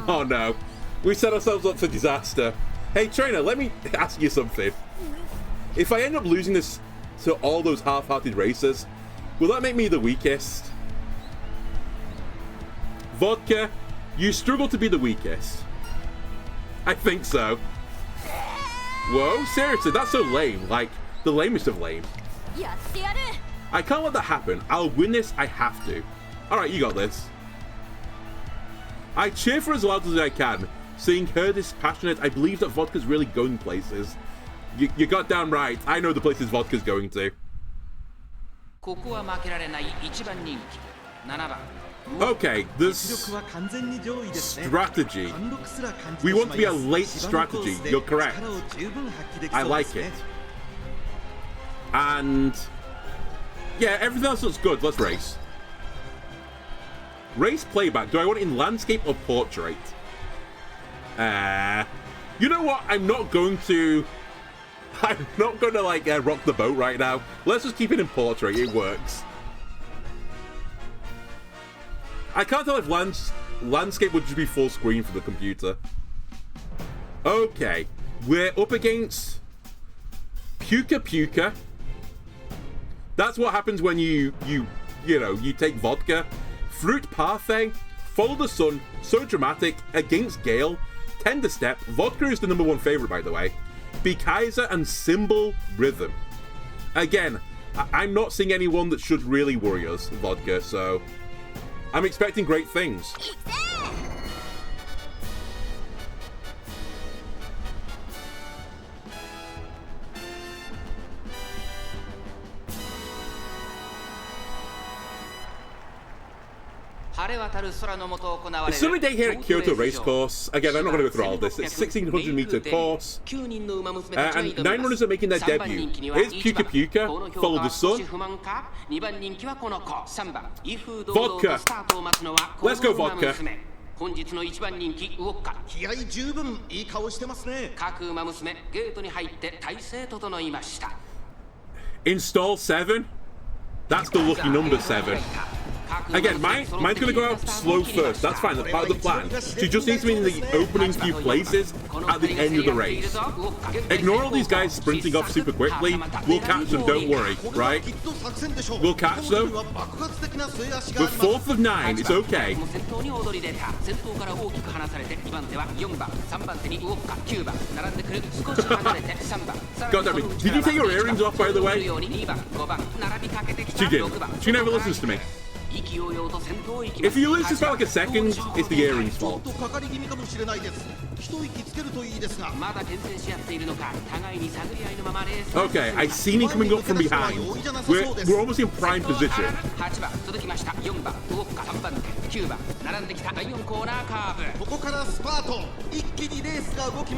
Oh no, we set ourselves up for disaster. Hey trainer, let me ask you something. If I end up losing this to all those half-hearted racers, will that make me the weakest? Vodka, you struggle to be the weakest. I think so. Whoa, seriously, that's so lame. Like, the lamest of lame. I can't let that happen. I'll win this, I have to. Alright, you got this. I cheer for as loud as I can. Seeing her this passionate, I believe that Vodka's really going places. You got damn right. I know the places Vodka's going to. Okay, there's strategy. We want to be a late strategy. You're correct. I like it. And yeah, everything else looks good. Let's race. Race playback. Do I want it in landscape or portrait? You know what? I'm not going to like rock the boat right now. Let's just keep it in portrait. It works. I can't tell if landscape would just be full screen for the computer. Okay, we're up against Puka Puka. That's what happens when you take vodka. Fruit Parfait, Follow the Sun, So Dramatic, Against Gale, Tender Step, Vodka is the #1 favorite, by the way, Be Kaiser, and Symbol Rhythm. Again, I'm not seeing anyone that should really worry us, Vodka, so I'm expecting great things. It's sunny day here at Kyoto Racecourse. Again, I'm not going to go through all of this. It's a 1600-meter course. And 9 runners are making their debut. Here's Puka Puka, Follow the Sun. Vodka. Let's go, Vodka. 本日の一番人気ウォッカ気合十分いい顔してますね各馬娘ゲートに入って体勢整いました Install 7? That's the lucky number 7. Again, mine's going to go out slow first. That's fine. That's part of the plan. She just needs to be in the opening few places at the end of the race. Ignore all these guys sprinting off super quickly. We'll catch them, don't worry, right? We'll catch them. We're 4th of 9. It's okay. God damn it. Did you take your earrings off, by the way? She did. She never listens to me. If you lose just by like a second, it's the earrings' fault. Okay, I seen him coming up from behind. We're almost in prime position.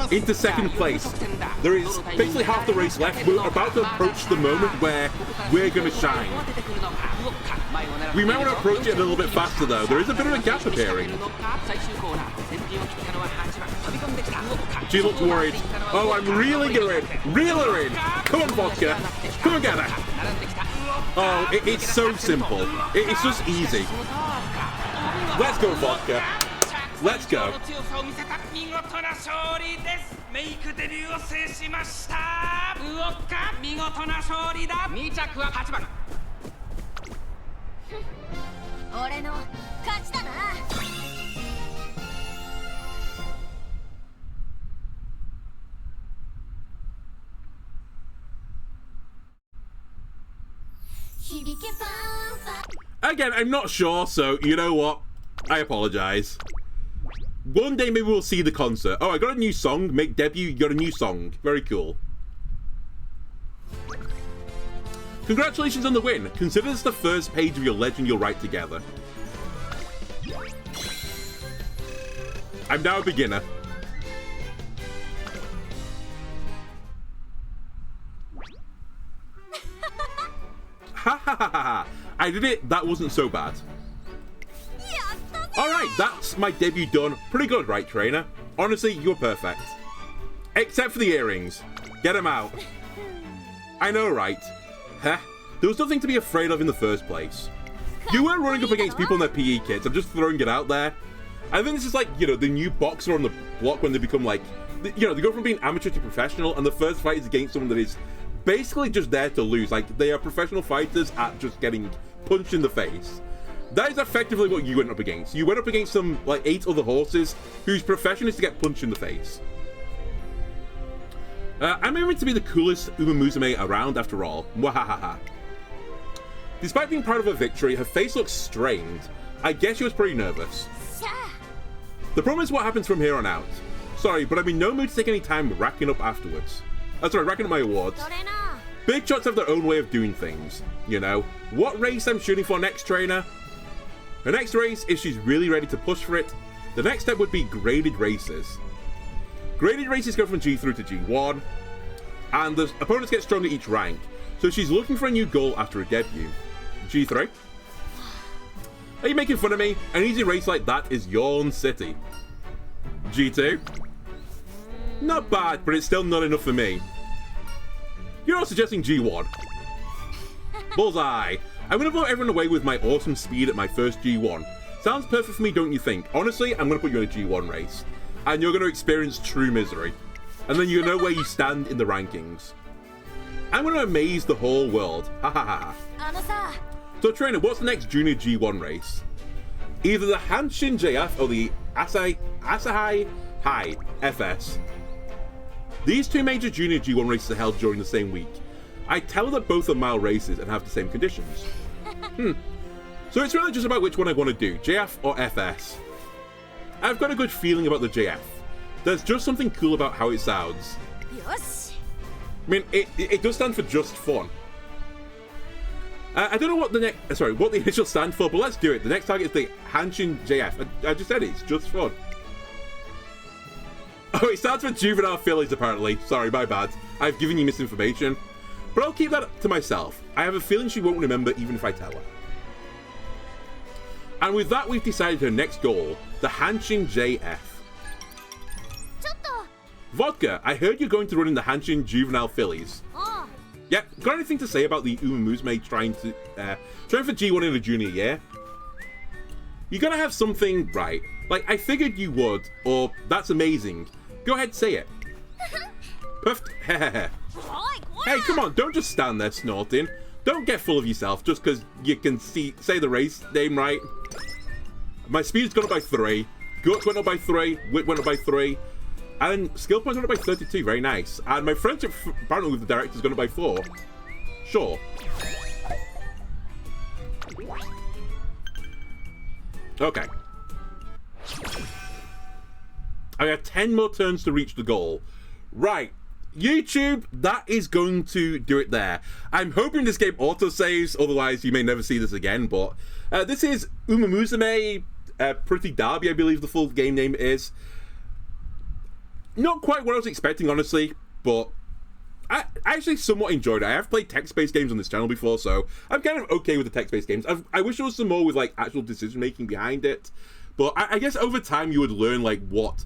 Into second place. There is basically half the race left. We're about to approach the moment where we're going to shine. We might want to approach it a little bit faster though. There is a bit of a gap appearing. She looks worried. Oh, I'm reeling her in. Reel her in. Come on, Vodka. Come on, get her. Oh, it's so simple. It's just easy. Let's go, Vodka. Let's go. メイクデビューを制しましたウォッカ見事な勝利だ2着は8番俺の勝ちだな Again, I'm not sure, so you know what? I apologize. One day maybe we'll see the concert. Oh, I got a new song. Make debut, you got a new song. Very cool. Congratulations on the win. Consider this the first page of your legend you'll write together. I'm now a beginner. Ha ha ha ha! I did it. That wasn't so bad. Alright, that's my debut done. Pretty good, right, trainer? Honestly, you're perfect. Except for the earrings. Get them out. I know, right? Heh. There was nothing to be afraid of in the first place. You weren't running up against people in their PE kits. I'm just throwing it out there. I think this is like, you know, the new boxer on the block when they become like, you know, they go from being amateur to professional, and the first fight is against someone that is basically just there to lose. Like, they are professional fighters at just getting punched in the face. That is effectively what you went up against. You went up against some, like, 8 other horses whose profession is to get punched in the face. I'm aiming to be the coolest Umamusume around after all. Mwahahaha. Despite being proud of her victory, her face looks strained. I guess she was pretty nervous. The problem is what happens from here on out. Sorry, but I'm in no mood to take any time racking up afterwards. Racking up my awards. Big shots have their own way of doing things, you know. What race I'm shooting for next, trainer? Her next race, if she's really ready to push for it, the next step would be graded races. Graded races go from G3 to G1, and the opponents get stronger each rank, so she's looking for a new goal after her debut. G3? Are you making fun of me? An easy race like that is Yawn City. G2? Not bad, but it's still not enough for me. You're all suggesting G1. Bullseye! I'm gonna blow everyone away with my awesome speed at my first G1. Sounds perfect for me, don't you think? Honestly, I'm gonna put you in a G1 race. And you're gonna experience true misery. And then you know where you stand in the rankings. I'm gonna amaze the whole world. Ha ha ha. So trainer, what's the next junior G1 race? Either the Hanshin JF or the Asahi High FS. These two major junior G1 races are held during the same week. I tell her that both are mile races and have the same conditions. So it's really just about which one I want to do, JF or FS. I've got a good feeling about the JF. There's just something cool about how it sounds. I mean, it does stand for just fun. I don't know what the what the initials stand for, but let's do it. The next target is the Hanshin JF. I just said it's just fun. Oh, it stands for juvenile fillies, apparently. Sorry, my bad. I've given you misinformation. But I'll keep that to myself. I have a feeling she won't remember even if I tell her. And with that, we've decided her next goal, the Hanshin JF. Vodka, I heard you're going to run in the Hanshin juvenile fillies. Yep, got anything to say about the Umamusume trying for G1 in a junior year? You gotta have something right. Like, I figured you would, or that's amazing. Go ahead, say it. Puffed. Hey, come on, don't just stand there snorting. Don't get full of yourself just because you can say the race name right. My speed's gone up by 3. Guts went up by 3. Wit went up by 3. And skill points went up by 32. Very nice. And my friendship apparently with the director's gone up by 4. Sure. Okay. I have 10 more turns to reach the goal. Right. YouTube, that is going to do it there. I'm hoping this game autosaves, otherwise you may never see this again, but this is Umamusume, Pretty Derby, I believe the full game name is. Not quite what I was expecting, honestly, but I actually somewhat enjoyed it. I have played text-based games on this channel before, so I'm kind of okay with the text-based games. I wish there was some more with, like, actual decision-making behind it, but I guess over time you would learn, like, what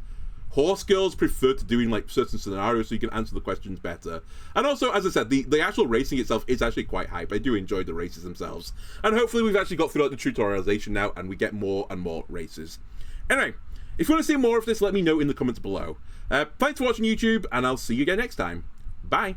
horse girls prefer to do in, like, certain scenarios so you can answer the questions better. And also, as I said, the actual racing itself is actually quite hype. I do enjoy the races themselves. And hopefully we've actually got through, like, the tutorialization now and we get more and more races. Anyway, if you want to see more of this, let me know in the comments below. Thanks for watching, YouTube, and I'll see you again next time. Bye.